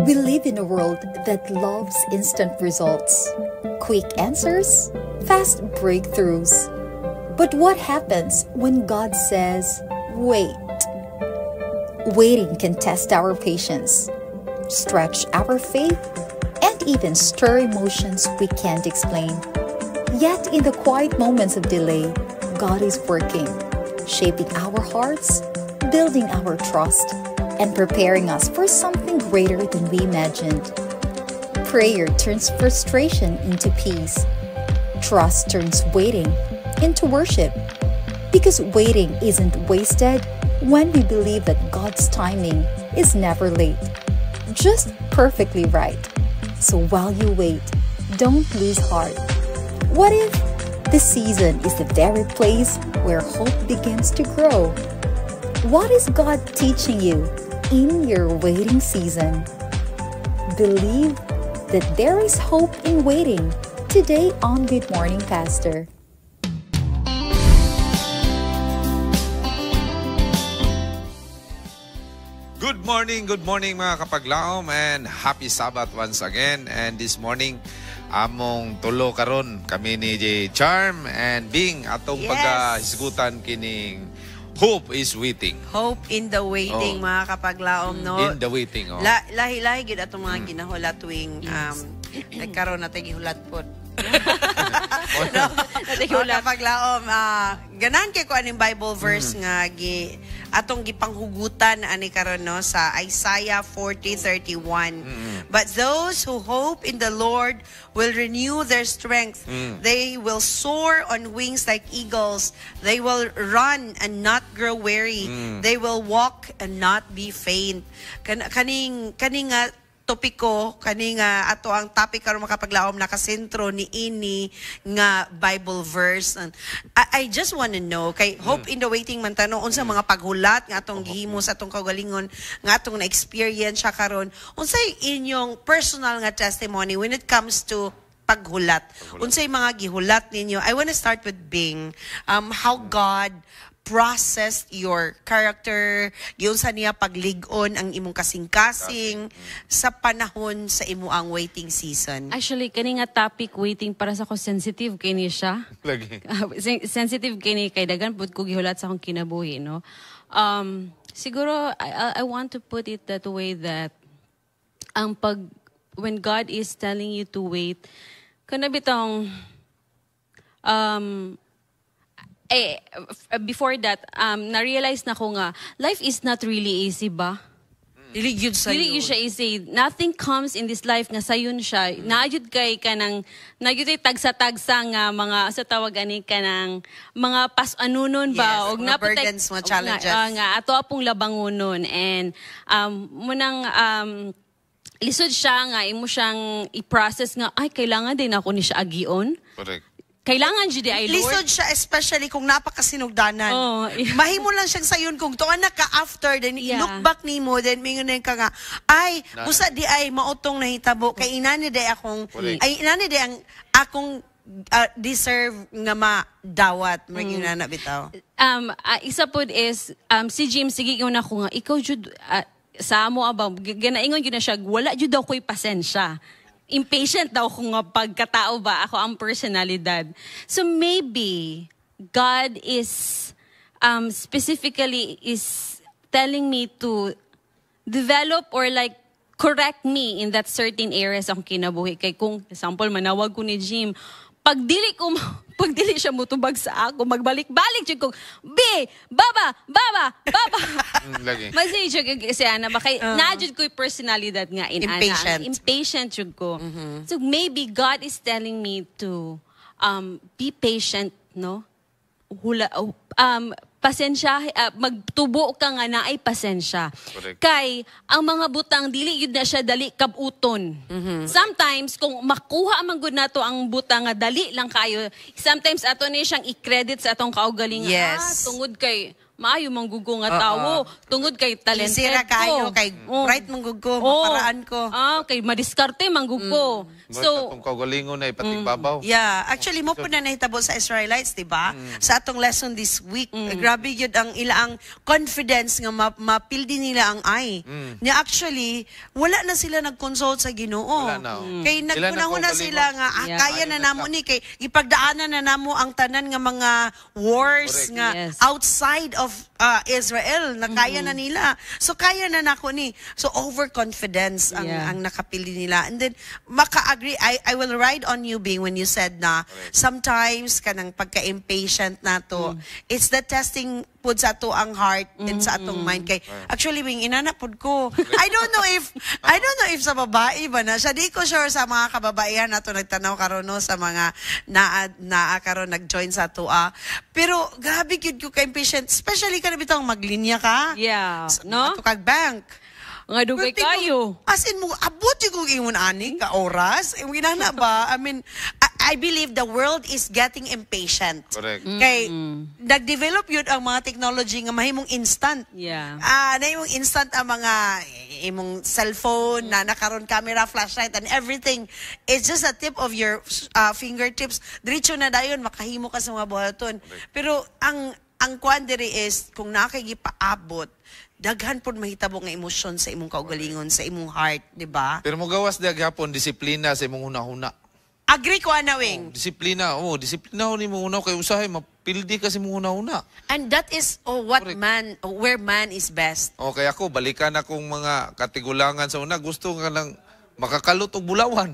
Speaker 18: We live in a world that loves instant results, quick answers, fast breakthroughs. But what happens when God says, wait? Waiting can test our patience, stretch our faith, and even stir emotions we can't explain. Yet in the quiet moments of delay, God is working, shaping our hearts, building our trust, and preparing us for something greater than we imagined. Prayer turns frustration into peace. Trust turns waiting into worship. Because waiting isn't wasted when we believe that God's timing is never late, just perfectly right. So while you wait, don't lose heart. What if the season is the very place where hope begins to grow? What is God teaching you in your waiting season? Believe that there is hope in waiting today on Good Morning Pastor.
Speaker 5: Good morning mga kapaglaom, and happy Sabbath once again. And this morning, among tulo karon kami ni J. Charm and Bing atong paghisgutan kining Hope is Waiting.
Speaker 2: Hope in the waiting, mga kapaglaom, no?
Speaker 5: In the waiting, oh.
Speaker 2: Lahi-lahi gid atong mga ginahulat tuwing nagkaroon na gihulat pod. Kapaglaom, ganan kay ko aning Bible verse nga atong gipanghugutan ani karon, no, sa Isaiah 40:31. But those who hope in the Lord will renew their strength. They will soar on wings like eagles. They will run and not grow weary. They will walk and not be faint. Kaning topiko kaning ato ang topic karon makapaglaom nakasentro ni ini nga Bible verse. I just want to know kay hope in the waiting man tanong unsa mga paghulat nga atong gihimo sa atong kaugalingon nga atong na-experience siya karon, unsay inyong personal nga testimony when it comes to paghulat? Unsay mga gihulat ninyo? I want to start with Bing. How God processed your character, yun sa niya paglig-on ang imong kasing-kasing sa panahon sa imo ang waiting season.
Speaker 3: Actually, kani nga topic waiting para sa ko sensitive kini siya.
Speaker 5: Lagi.
Speaker 3: Sensitive kini kay dagan pud ko gihulat sa akong kinabuhi, no. Siguro I want to put it that way that when God is telling you to wait, kana bitong before that, na-realize na ko nga, life is not really easy ba?
Speaker 2: Dili yun sa'yo.
Speaker 3: Dili yun siya easy. Nothing comes in this life nga sayon siya. Naayod kay kanang, naayod kay tagsa-tagsa nga mga, sa tawagan kanang, mga pas-anunon ba?
Speaker 2: Yes, mga burdens, mga challenges.
Speaker 3: Nga, ato apong labangunon. And, munang, lisod siya nga, imo siyang i-process nga, ay, kailangan din ako ni siya agion.
Speaker 5: Correct.
Speaker 3: Kailangan dyan ay Lord.
Speaker 2: Lisod siya, especially kung napakasinugdanan. Mahimo lang siyang sayon kung tuan na ka after, then look back ni mo, then mingon ka nga, ay, busa di ay mautong nahitabo, kay inani di akong, ay inani di ang akong deserve nga ma-dawat. Maging na bitaw.
Speaker 3: Isa po is, si Jim, sige yun ako nga, ikaw jud, sa amo abang, ganaingon yun na siya, wala jud daw ko'y pasensya. Impatient daw kung pagkatao ba ako ang personalidad. So maybe God is specifically is telling me to develop or like correct me in that certain areas akong kinabuhi. Kay kung example manawag ko ni Jim, pagdili siya mutubag sa ako, magbalik-balik siya kong, baba.
Speaker 5: Lagi.
Speaker 3: Masay siya kasi ana ba kay najud ko'y personalidad nga
Speaker 2: impatient.
Speaker 3: Impatient siya ko. So maybe God is telling me to be patient, no? Pasensya, magtubo ka nga na ay pasensya.
Speaker 5: Correct.
Speaker 3: Kay, ang mga butang, dili yun na siya dali kabuton. Sometimes, kung makuha man gud nato ang butang nga dali lang kayo, sometimes ato ni siyang i-credit sa atong kaugalingan.
Speaker 2: Yes.
Speaker 3: Tungod kay, maayo manggugo nga tawo. Tungod kay talented
Speaker 2: Isira kayo,
Speaker 3: ko.
Speaker 2: kay bright manggugo, paraan ko.
Speaker 3: Kay madiskarte manggugo.
Speaker 5: So, kung kaugalingon na ipatigbabaw.
Speaker 2: Yeah, actually mo po na nahitabo sa Israelites, di ba? Sa atong lesson this week, grabe yun ang ilaang confidence nga mapildi nila ang ay. Nya actually, wala na sila nag-consult sa Ginoo.
Speaker 5: Wala na.
Speaker 2: Kay nagkunahuna sila nga, kaya na namo ni, kay ipagdaanan na namo ang tanan nga mga wars nga outside of Israel, na kaya na nila. So kaya na nako ni. So overconfidence ang nakapili nila. And then, maka-agree, I will ride on you, Bing, when you said na sometimes kanang pagka-impatient na to, it's the testing pud sa ato ang heart and sa atong mind. Kay actually, Bing, inanapod ko. I don't know if sa babae ba na siya. Di ko sure sa mga kababaihan nato nagtanaw karon no, sa mga naa karon nag-join sa ato. Pero grabe gyud ko ka-impatient, especially kana bitong maglinya ka.
Speaker 3: Yeah. No?
Speaker 2: Ato kag bank.
Speaker 3: Nga dugay kayo.
Speaker 2: As in mo, abot yung kong ingon ani ka oras. Ginana ba? I mean, I believe the world is getting impatient.
Speaker 5: Correct.
Speaker 2: Kay, nag-develop yun ang mga technology nga mahimong instant.
Speaker 3: Yeah.
Speaker 2: Na yung instant ang mga imong cellphone, na nakaroon camera, flashlight, and everything. It's just a tip of your fingertips. Diretso na dayon, makahimo ka sa mga buhaton. Pero ang quandary is, kung nakagipaabot, daghan po mahitabo nga emosyon sa imong kaugalingon, sa imong heart, di ba?
Speaker 5: Pero mo gawas diag hapon disiplina sa imong hunahuna.
Speaker 2: Agree ko, Anawing.
Speaker 5: Disiplina ho ni mo una kay usahay mapildi kasi mo hunahuna.
Speaker 2: And that is where man is best.
Speaker 5: Okay, ako balikan akong mga katigulangan sa una, gusto nga lang makakalot og bulawan.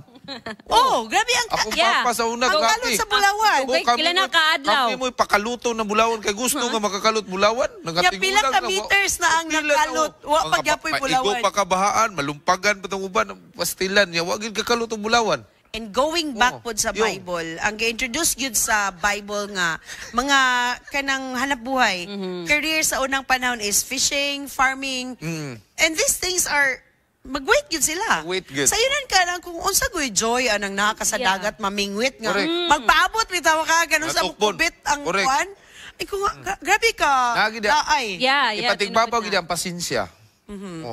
Speaker 2: Grabe ang
Speaker 5: ako papa sa una,
Speaker 2: ang kalot sa bulawan.
Speaker 3: Kailan na kaadlaw?
Speaker 5: Kami mo ipakaluto ng bulawan kay gusto nga makakalot bulawan.
Speaker 2: Pila ka meters na ang nakalot. Wa pagyapoy bulawan.
Speaker 5: Igo pa kabahaan, malumpagan pa tong uban, pastilan niya, wa gid kakalot og bulawan.
Speaker 2: And going back po sa Bible, ang ga-introduce yun sa Bible nga, mga kanang hanap buhay, career sa unang panahon is fishing, farming, and these things are mag-wait yun sila. Sayunan ka lang kung unsa goy joy anang nakakasadagat mamingwit nga. Magpaabot bitaw ka ganun sa mukubit ang kuan. Ay kung grabe ka. Ay.
Speaker 5: Ipatigbabaw gid ang pasensya.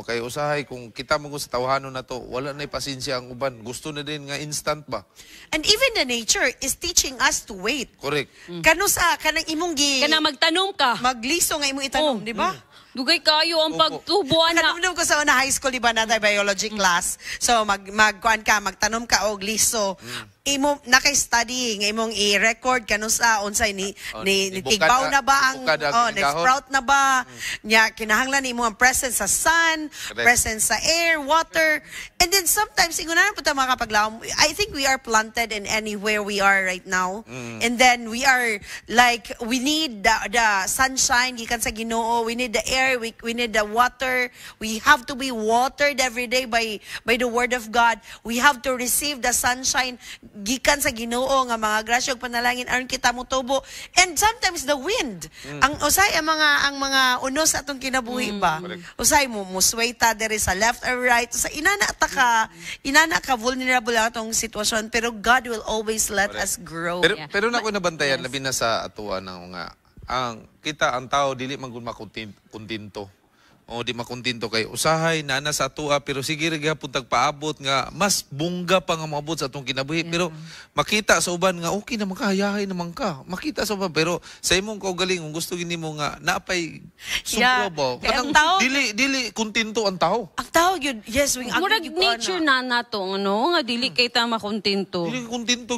Speaker 5: Okay, usahay kung kita mo sa tawhanon na to, wala na pasensya ang uban. Gusto na din nga instant ba?
Speaker 2: And even the nature is teaching us to wait.
Speaker 5: Correct.
Speaker 2: Kano sa kanang imong
Speaker 3: kanang magtanom ka.
Speaker 2: Magliso nga imong itanom, di ba?
Speaker 3: Dugay kayo ang pagtubuan na.
Speaker 2: Kanumdum ko sa una high school, di ba, natay biology class. So, magkuhan ka, magtanom ka og liso. Imo naka-study nga imong i-record kanu sa unsay ni tigbaw na ba ang sprout na ba nya kinahanglan nimo ang presence sa sun, presence sa air, water, and then sometimes ingunanan pud ta makapaglaom. I think we are planted in anywhere we are right now, and then we are like we need the sunshine gikan sa Ginoo, we need the air, we need the water, we have to be watered every day by the word of God, we have to receive the sunshine gikan sa Ginoo nga mga grasya ug panalangin aron kita motubo. And sometimes the wind. Ang usay ang mga unos atong kinabuhi ba. Usay mo sway ta diri sa left or right. Sa inana ka vulnerable atong sitwasyon, pero God will always let us grow.
Speaker 5: Pero nako nabantayan labi na sa atuwa ng mga ang tao dili man gud makontento. O di makontento kay usahay na sa atua pero sige ra gyapon tagpaabot nga mas bungga pa nga maabot sa atong kinabuhi pero makita sa uban nga okay na makahayahay naman ka makita sa uban pero sa imong kaugaling kung gusto gini mo nga naapay suprobo dili kontento ang tao
Speaker 2: yun yes wing
Speaker 3: murag nature na nato nga dili kay ta makontento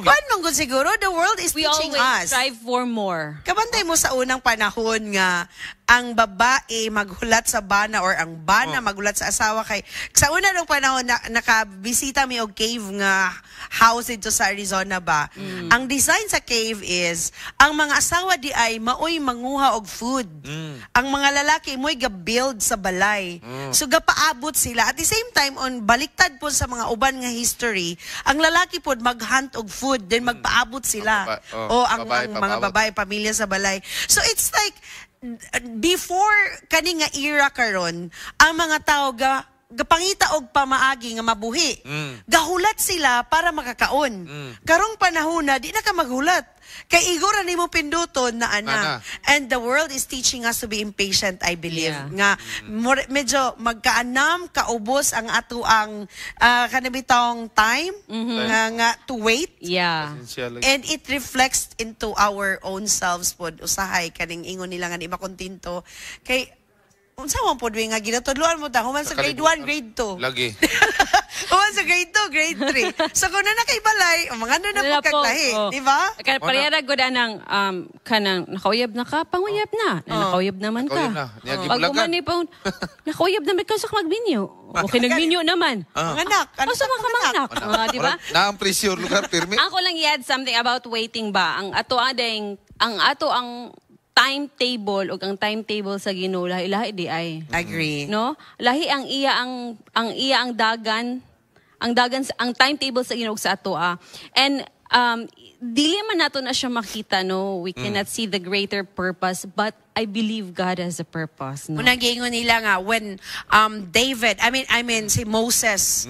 Speaker 2: paano gud siguro the world is teaching us
Speaker 3: we always strive for more
Speaker 2: kabantay mo sa unang panahon nga ang babae maghulat sa bana or ang bana maghulat sa asawa kay sa una nung panahon nakabisita mi og cave nga house dito sa Arizona ba. Ang design sa cave is ang mga asawa di ay maoy manguha og food. Ang mga lalaki mo'y ga-build sa balay. So gapaabot sila at the same time on baliktad po sa mga uban nga history, ang lalaki po maghunt og food then magpaabot sila. Ang mga babae pamilya sa balay. So it's like before kani nga era karon ang mga tao gapangita og pamaagi nga mabuhi. Gahulat sila para makakaon. Karong panahon na di na ka maghulat. Kay igora nimo pinduton na ana. And the world is teaching us to be impatient, I believe. Nga medyo magkaanam, kaubos ang ato ang kanabitong time nga to wait.
Speaker 3: Yeah.
Speaker 2: And it reflects into our own selves pod. Usahay kaning ingon nila nga di makontento. Kay unsa man pod nga ginatudloan mo ta human sa grade 1, grade 2.
Speaker 5: Lagi.
Speaker 2: Human sa grade 2, grade 3. So kung na kay balay, mga ano na po kaglahi, di ba?
Speaker 3: Kaya parehara gud anang kanang nakauyab na ka, panguyab na. Nakauyab naman ka. Pag umani pa, nakauyab naman ka sa magbinyo. Okay, nagminyo naman.
Speaker 2: Manganak.
Speaker 3: Ano sa mga manganak? Di ba?
Speaker 5: Naang presyo lugar pirmi.
Speaker 3: Ako lang i-add something about waiting ba. Ang ato ang timetable o ang timetable sa Ginoo lahi di ay.
Speaker 2: Agree.
Speaker 3: No? Lahi ang dagan ang timetable sa Ginoo sa ato And dili man nato na siya makita, no. We cannot see the greater purpose, but I believe God has a purpose, no.
Speaker 2: Unang giingon nila nga when David, I mean si Moses,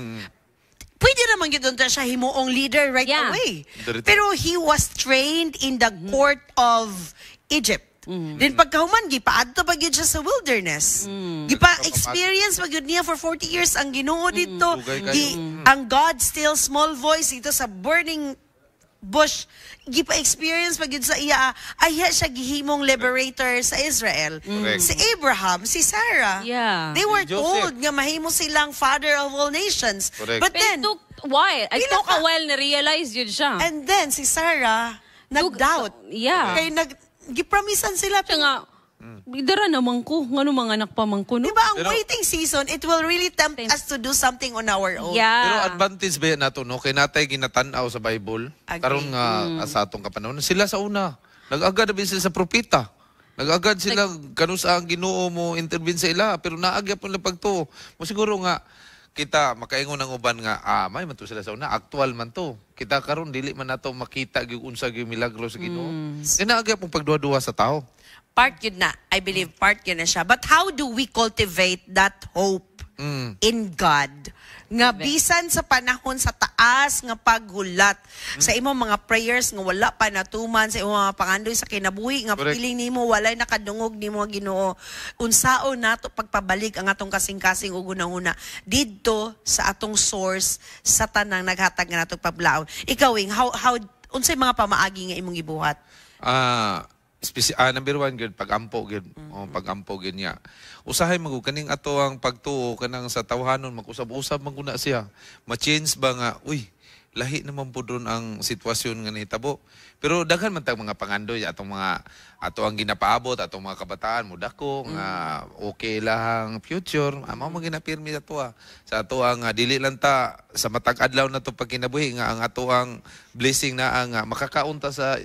Speaker 2: pwede naman yun siya himuong leader right away. Pero he was trained in the court of Egypt. Then pagkahuman, gipaadto pag yun siya sa wilderness. Gipa-experience pag yun niya for 40 years ang Ginoo dito. Ang God still small voice dito sa burning bush. Gipa-experience pag yun sa iya. Aya siya gihimong liberator sa Israel. Si Abraham, si Sarah. They were told nga mahimo silang father of all nations. But then,
Speaker 3: took a while na realize yun siya.
Speaker 2: And then si Sarah nag-doubt. Kaya gipromisan sila.
Speaker 3: Siya nga, bidara naman ko. Ngano mga anak pa man ko, no?
Speaker 2: Diba, ang waiting season, it will really tempt us to do something on our own.
Speaker 5: Pero advantage ba yan nato, no? Kaya natay ginatanaw sa Bible. Karon nga sa atong kapanahon. Sila sa una. Nag-agad na sila sa propeta. Nag-agad sila kanus ang Ginoo mo intervene sa ila. Pero naagya po nila pagto. Mo siguro nga, kita makaingon ng uban nga may man to sila sa una, actual man to. Kita karon dili man nato makita gyud unsa gyud milagro sa Ginoo. Inaagya pong pagduwa-duwa sa tao.
Speaker 2: Part yun na. I believe part yun na siya. But how do we cultivate that hope in God? Nga bisan sa panahon sa taas nga paghulat sa imong mga prayers nga wala pa natuman sa imong mga pangandoy sa kinabuhi nga piling nimo walay nakadungog nimo Ginoo, unsaon nato pagpabalik ang atong kasing-kasing ug una-una didto sa atong source sa tanang naghatag nga natong paglaon. Ikaw Wing, how unsay mga pamaagi nga imong gibuhat?
Speaker 5: Number 1 gyud pagampo gyud. Pagampo gyud niya. Usahay magud kaning ato ang pagtuo kanang sa tawhanon mag-usab-usab maguna siya. Ma-change ba nga lahi naman po doon ang sitwasyon nga nahitabo. Pero daghan man tag mga pangandoy atong mga ato ang ginapaabot atong mga kabataan mudako nga okay lang future amo mo ginapirmi ato sa ato ang dili lang ta sa matag adlaw na to pagkinabuhi nga ang ato ang blessing na nga makakaunta sa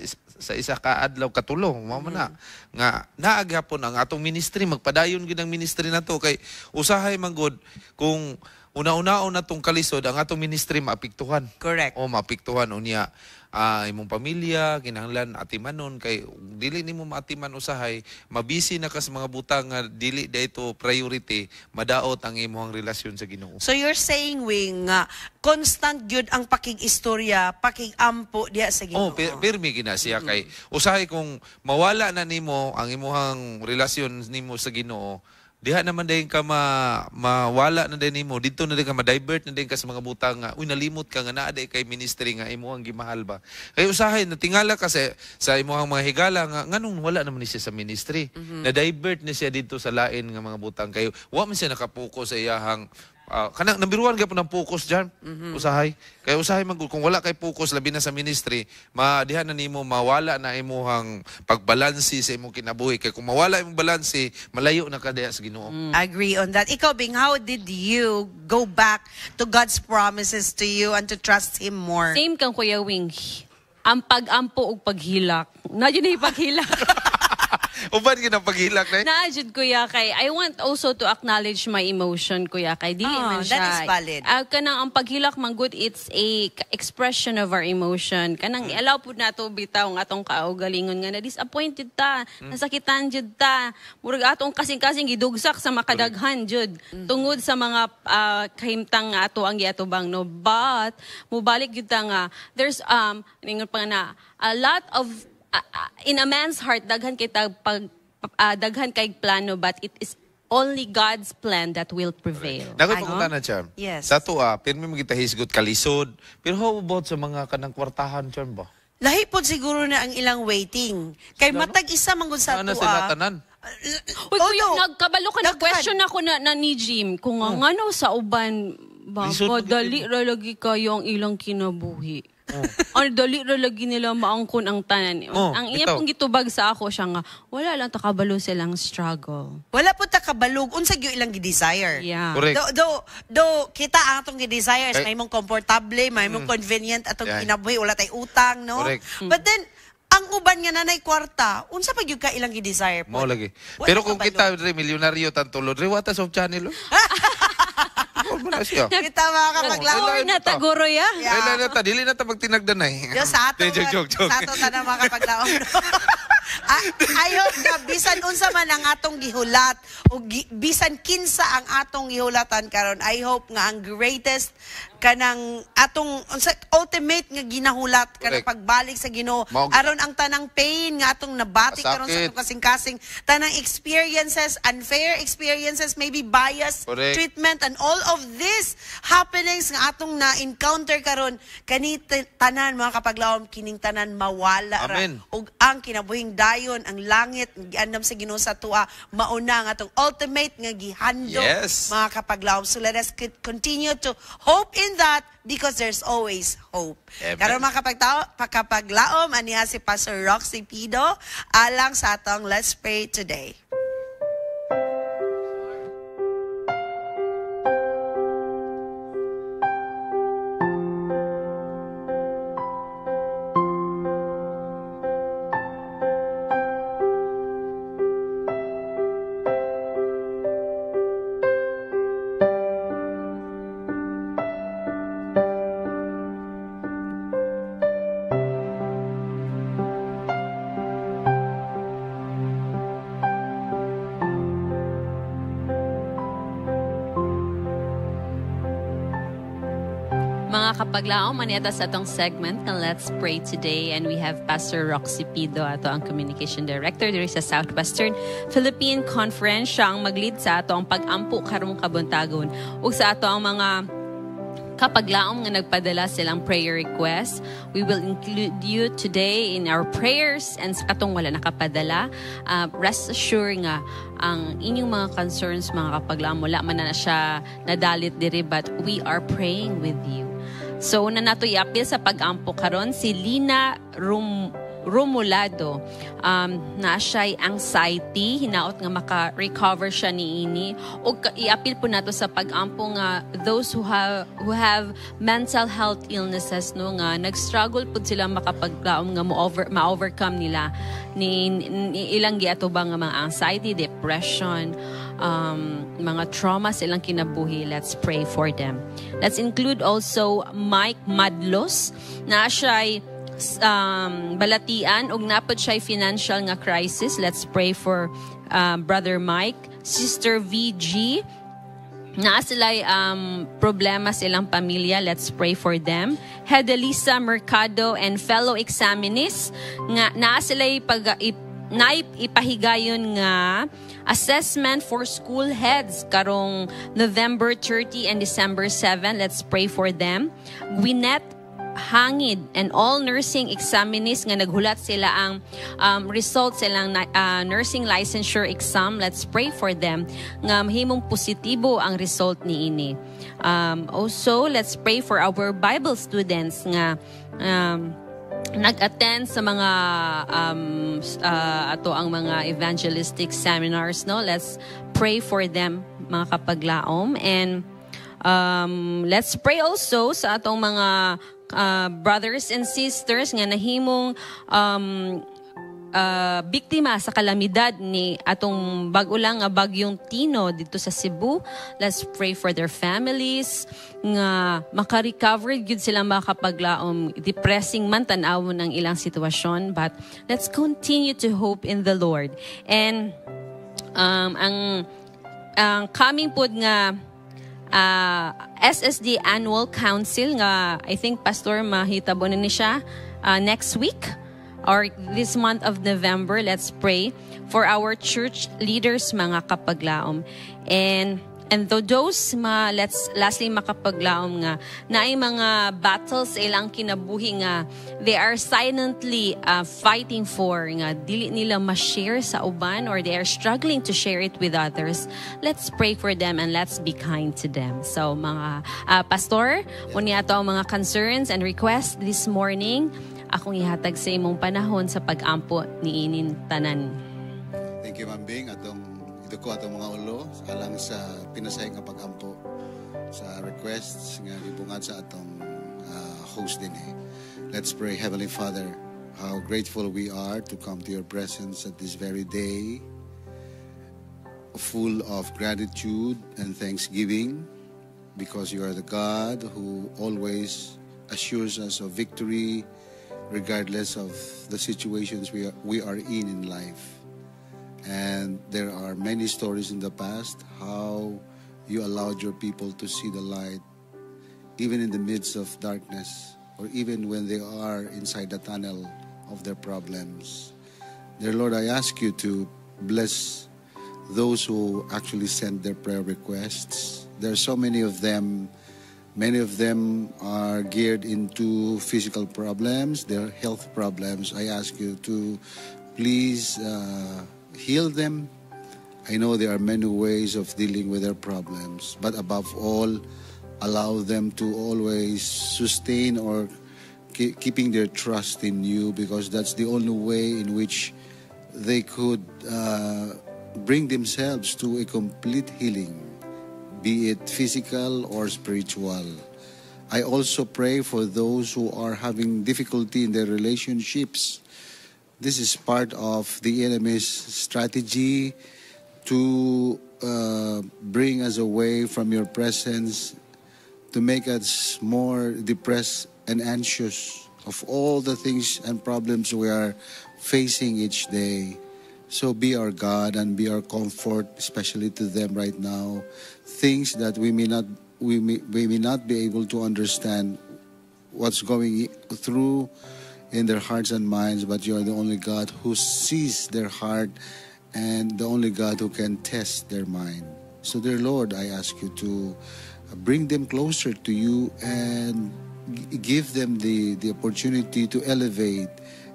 Speaker 5: isa ka adlaw katulo mao man nga naagyapon ang atong ministry magpadayon gid ang ministry nato kay usahay man gud kung una-unaon natong kalisod ang atong ministry maapektuhan.
Speaker 2: Correct.
Speaker 5: Maapektuhan unya imong pamilya kinahanglan atimanon kay dili nimo maatiman usahay mabisi na kas mga butang nga dili dayto priority madaot ang imong relasyon sa Ginoo.
Speaker 2: So you're saying Wing constant gyud ang pakig-istorya, pakig-ampo diha sa Ginoo.
Speaker 5: Pirmi gina siya kay usahay kung mawala na nimo ang imong relasyon nimo sa Ginoo diha naman dayon ka mawala na din nimo didto na din ka ma-divert na din ka sa mga butang nga nalimot ka nga naa day kay ministry nga imong gimahal ba kay usahay natingala ka sa imong mga higala nga nganong wala naman ni siya sa ministry na divert ni siya didto sa lain nga mga butang kay wa man siya nakapokus sa iyahang kanang number 1 gyapon ang focus diyan usahay kay usahay man kung wala kay focus labi na sa ministry diha na nimo mawala na imong pagbalansi sa imong kinabuhi kay kung mawala imong balansi malayo na ka diha sa Ginoo.
Speaker 2: Agree on that. Ikaw Bing, how did you go back to God's promises to you and to trust Him more?
Speaker 3: Same kang Kuya Wing. Ang pag-ampo ug paghilak. Na yun ay paghilak.
Speaker 5: Uban yun ang paghilak na
Speaker 3: Naajud kuya kay I want also to acknowledge my emotion kuya kay dili man siya.
Speaker 2: That is valid.
Speaker 3: Kanang ang paghilak man good it's a expression of our emotion. Kanang allow pud nato bitaw ang atong kaugalingon nga na disappointed ta, nasakitan jud ta. Murag atong kasing-kasing gidugsak sa makadaghan jud tungod sa mga kahimtang nga ato ang giatubang no. But mubalik jud ta nga there's ningon pa na a lot of in a man's heart daghan kay daghan kay plano but it is only God's plan that will prevail.
Speaker 5: Nagpunta na siya.
Speaker 2: Yes.
Speaker 5: Sa tuwa, pirmi mo kita hisgot kalisod. Pero how about sa mga kanang kwartahan siya ba?
Speaker 2: Lahi po siguro na ang ilang waiting. Kay matag isa manggod sa
Speaker 5: Ano
Speaker 2: tua.
Speaker 5: sila tanan?
Speaker 3: Uy, kuya, nagkabalo ka na question ako na ni Jim kung ngano sa uban ba dali ra lagi kayo ang ilang kinabuhi. Ang dali ra lagi nila maangkon ang tanan. Ang iya pong gitubag sa ako siya nga wala lang takabalo silang struggle.
Speaker 2: Wala po takabalog unsa gyud ilang gi-desire.
Speaker 3: Yeah.
Speaker 5: Correct.
Speaker 2: Do kita ang atong gi-desires may mong komportable, may mong convenient atong kinabuhi wala tay utang, no?
Speaker 5: Correct.
Speaker 2: But then ang uban nga nanay kwarta, unsa pa gyud ka ilang gi-desire po?
Speaker 5: Mo lagi. Pero kung kita re milyonaryo tantulod, re what of channel.
Speaker 2: Kita mga kapaglaom.
Speaker 3: na taguro ya.
Speaker 5: Kailan na ta, dili na ta magtinagdanay.
Speaker 2: Yo sa ato.
Speaker 5: Joke.
Speaker 2: Sa ato ta na mga kapaglaom. I hope na bisan unsa man ang atong gihulat o bisan kinsa ang atong gihulatan karon, I hope nga ang greatest kanang atong ultimate nga ginahulat kanang pagbalik sa Ginoo aron ang tanang pain nga atong nabati karon sa atong kasing-kasing tanang experiences, unfair experiences, maybe bias treatment and all of these happenings nga atong na-encounter karon kani tanan mga kapaglaom kining tanan mawala ra ug ang kinabuhing dayon ang langit giandam sa Ginoo sa tua mauna nga atong ultimate nga gihandog mga kapaglaom. So let us continue to hope in that because there's always hope. Karon mga kapaglaom aniha si Pastor Roxy Pido alang sa atong Let's Pray Today.
Speaker 3: Mga kapaglaom, maniata sa atong segment ng Let's Pray Today and we have Pastor Roxy Pido, ato ang Communication Director diri sa Southwestern Philippine Conference. Siya ang mag-lead sa ato ang pag-ampo karong kabuntagon ug sa ato ang mga kapaglaom nga nagpadala silang prayer request. We will include you today in our prayers and sa katong wala nakapadala, rest assured nga ang inyong mga concerns mga kapaglaom wala man na siya nadalit diri but we are praying with you. So una nato i-appeal sa pag-ampo karon si Lina Rumulado. Na siya'y anxiety, hinaot nga maka-recover siya ni ini. O i-appeal po nato sa pag-ampo nga those who have mental health illnesses no nga nag-struggle po sila makapaglaom nga ma-overcome nila ni ilang giatubang nga mga anxiety, depression, mga trauma sa ilang kinabuhi. Let's pray for them. Let's include also Mike Madlos na siya'y balatian ug napod siya financial nga crisis. Let's pray for Brother Mike. Sister VG naa sila'y problema sa ilang pamilya. Let's pray for them. Hedelisa Mercado and fellow examinees nga naa sila'y ipahigayon nga assessment for school heads karong November 30 and December 7. Let's pray for them. Gwyneth Hangid and all nursing examinees nga naghulat sila ang results silang nursing licensure exam. Let's pray for them nga mahimong positibo ang result ni ini. Also, let's pray for our Bible students nga nag-attend sa mga ato ang mga evangelistic seminars, no? Let's pray for them mga kapaglaom. And let's pray also sa atong mga brothers and sisters nga nahimong biktima sa kalamidad ni atong bag-ulang nga bagyong Tino dito sa Cebu. Let's pray for their families nga maka-recover gyud sila makapaglaom. Depressing man tan-awon ang ilang sitwasyon, but let's continue to hope in the Lord. And ang coming pod nga SSD Annual Council nga I think Pastor mahitabo na ni siya next week or this month of November. Let's pray for our church leaders mga kapaglaom. And those let's lastly makapaglaom nga na ay mga battles ilang kinabuhi nga they are silently fighting for nga dili nila ma-share sa uban or they are struggling to share it with others. Let's pray for them and let's be kind to them. So mga pastor, unya ato ang mga concerns and requests this morning. Akong ihatag sa imong panahon sa pag-ampo ni inin tanan.
Speaker 19: Thank you, Ma'am Bing. Ito ko atong mga ulo alang sa pinasayang nga pag-ampo sa requests nga gibungad sa atong host din eh. Let's pray. Heavenly Father, how grateful we are to come to your presence at this very day, full of gratitude and thanksgiving, because you are the God who always assures us of victory regardless of the situations we are in life. And there are many stories in the past how you allowed your people to see the light even in the midst of darkness, or even when they are inside the tunnel of their problems. Dear Lord, I ask you to bless those who actually send their prayer requests. There are so many of them. Many of them are geared into physical problems, their health problems. I ask you to please heal them. I know there are many ways of dealing with their problems, but above all, allow them to always sustain or keeping their trust in you, because that's the only way in which they could bring themselves to a complete healing, be it physical or spiritual. I also pray for those who are having difficulty in their relationships. This is part of the enemy's strategy to bring us away from your presence, to make us more depressed and anxious of all the things and problems we are facing each day. So be our God and be our comfort, especially to them right now. Things that we may not be able to understand what's going through in their hearts and minds, but you are the only God who sees their heart and the only God who can test their mind. So dear Lord, I ask you to bring them closer to you and give them the opportunity to elevate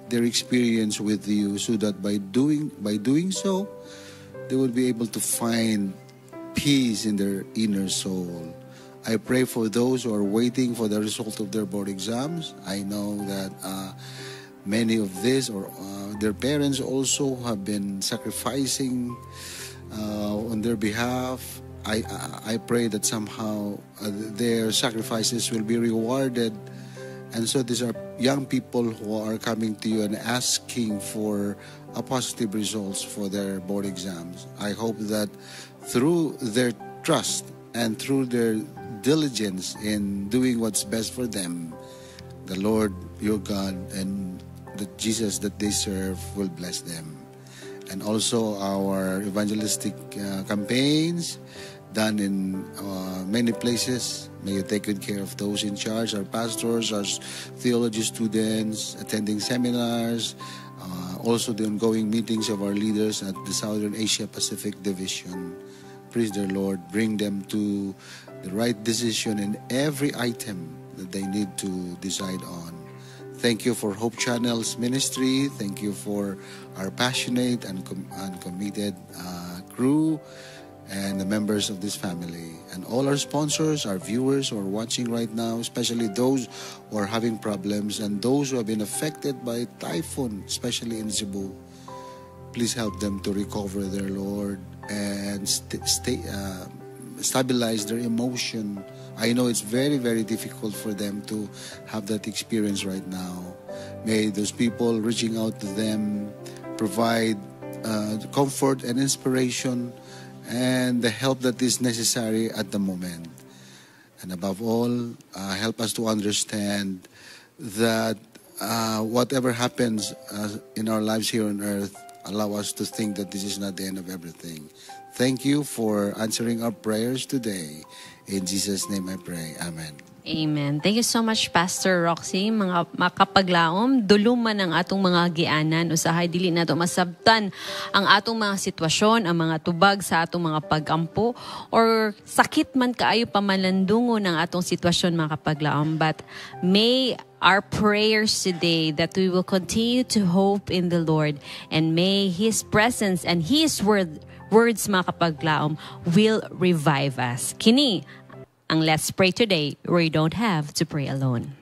Speaker 19: their experience with you, so that by doing so, they will be able to find peace in their inner soul. I pray for those who are waiting for the result of their board exams. I know that many of this or their parents also have been sacrificing on their behalf. I pray that somehow their sacrifices will be rewarded. And so these are young people who are coming to you and asking for a positive results for their board exams. I hope that through their trust and through their diligence in doing what's best for them, the Lord, your God, and the Jesus that they serve will bless them. And also our evangelistic campaigns done in many places. May you take good care of those in charge, our pastors, our theology students, attending seminars, also the ongoing meetings of our leaders at the Southern Asia Pacific Division. Praise their Lord, bring them to the right decision in every item that they need to decide on. Thank you for Hope Channel's ministry. Thank you for our passionate and committed crew and the members of this family, and all our sponsors, our viewers who are watching right now, especially those who are having problems and those who have been affected by typhoon, especially in Cebu. Please help them to recover their Lord and stabilize their emotion. I know it's very, very difficult for them to have that experience right now. May those people reaching out to them provide the comfort and inspiration and the help that is necessary at the moment. And above all, help us to understand that whatever happens in our lives here on earth, allow us to think that this is not the end of everything. Thank you for answering our prayers today. In Jesus' name I pray. Amen.
Speaker 20: Amen. Thank you so much, Pastor Roxy. Mga makapaglaom, duluman ang atong mga gianan. Usahay, dili na ito masabtan ang atong mga sitwasyon, ang mga tubag sa atong mga pagampo, or sakit man kaayo pamalandungo ng atong sitwasyon, mga kapaglaom. But may our prayers today that we will continue to hope in the Lord, and may His presence and His words, mga kapaglaom, will revive us. Kini ang Let's Pray Today, where you don't have to pray alone.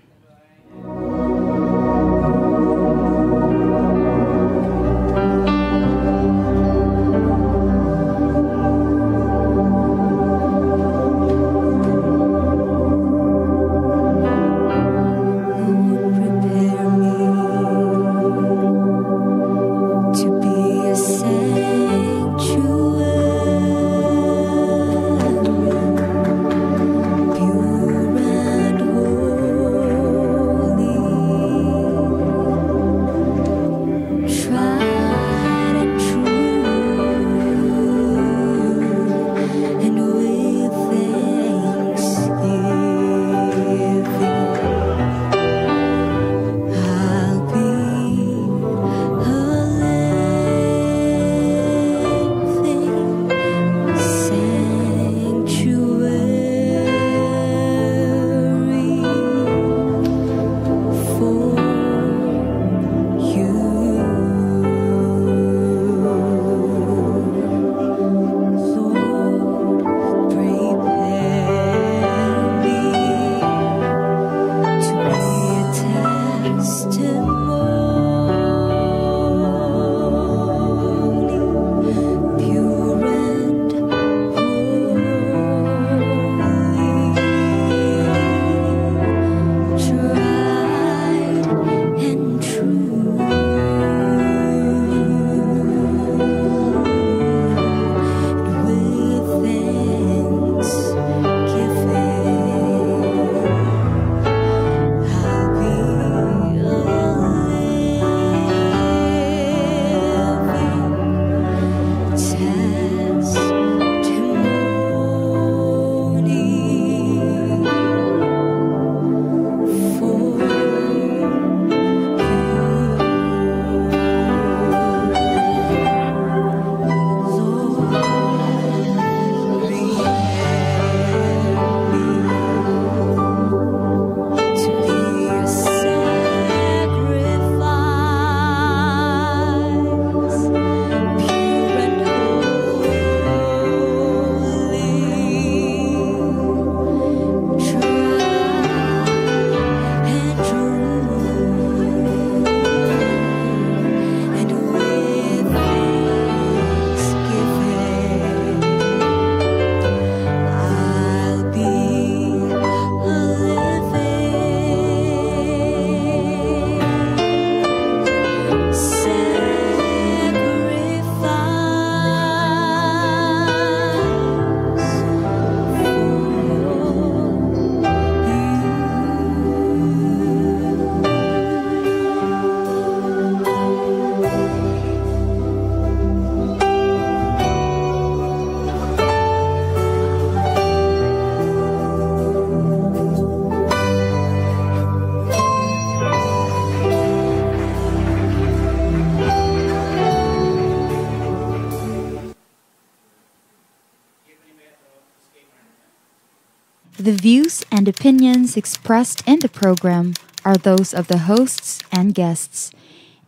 Speaker 21: The views and opinions expressed in the program are those of the hosts and guests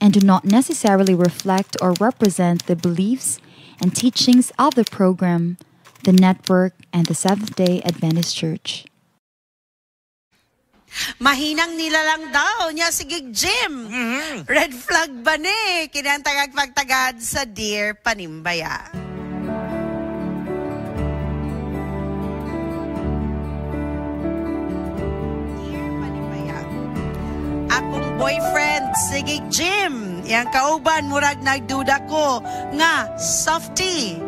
Speaker 21: and do not necessarily reflect or represent the beliefs and teachings of the program, the network, and the Seventh-day Adventist Church.
Speaker 2: Mahinang nila lang daw niya sige Jim. Red flag ba ni? Kinantagag pagtagad sa Dear Panimbaya. Dear Panimbaya. Akong boyfriend, sige Jim. Yang kauban, murag nagduda ko nga, softy.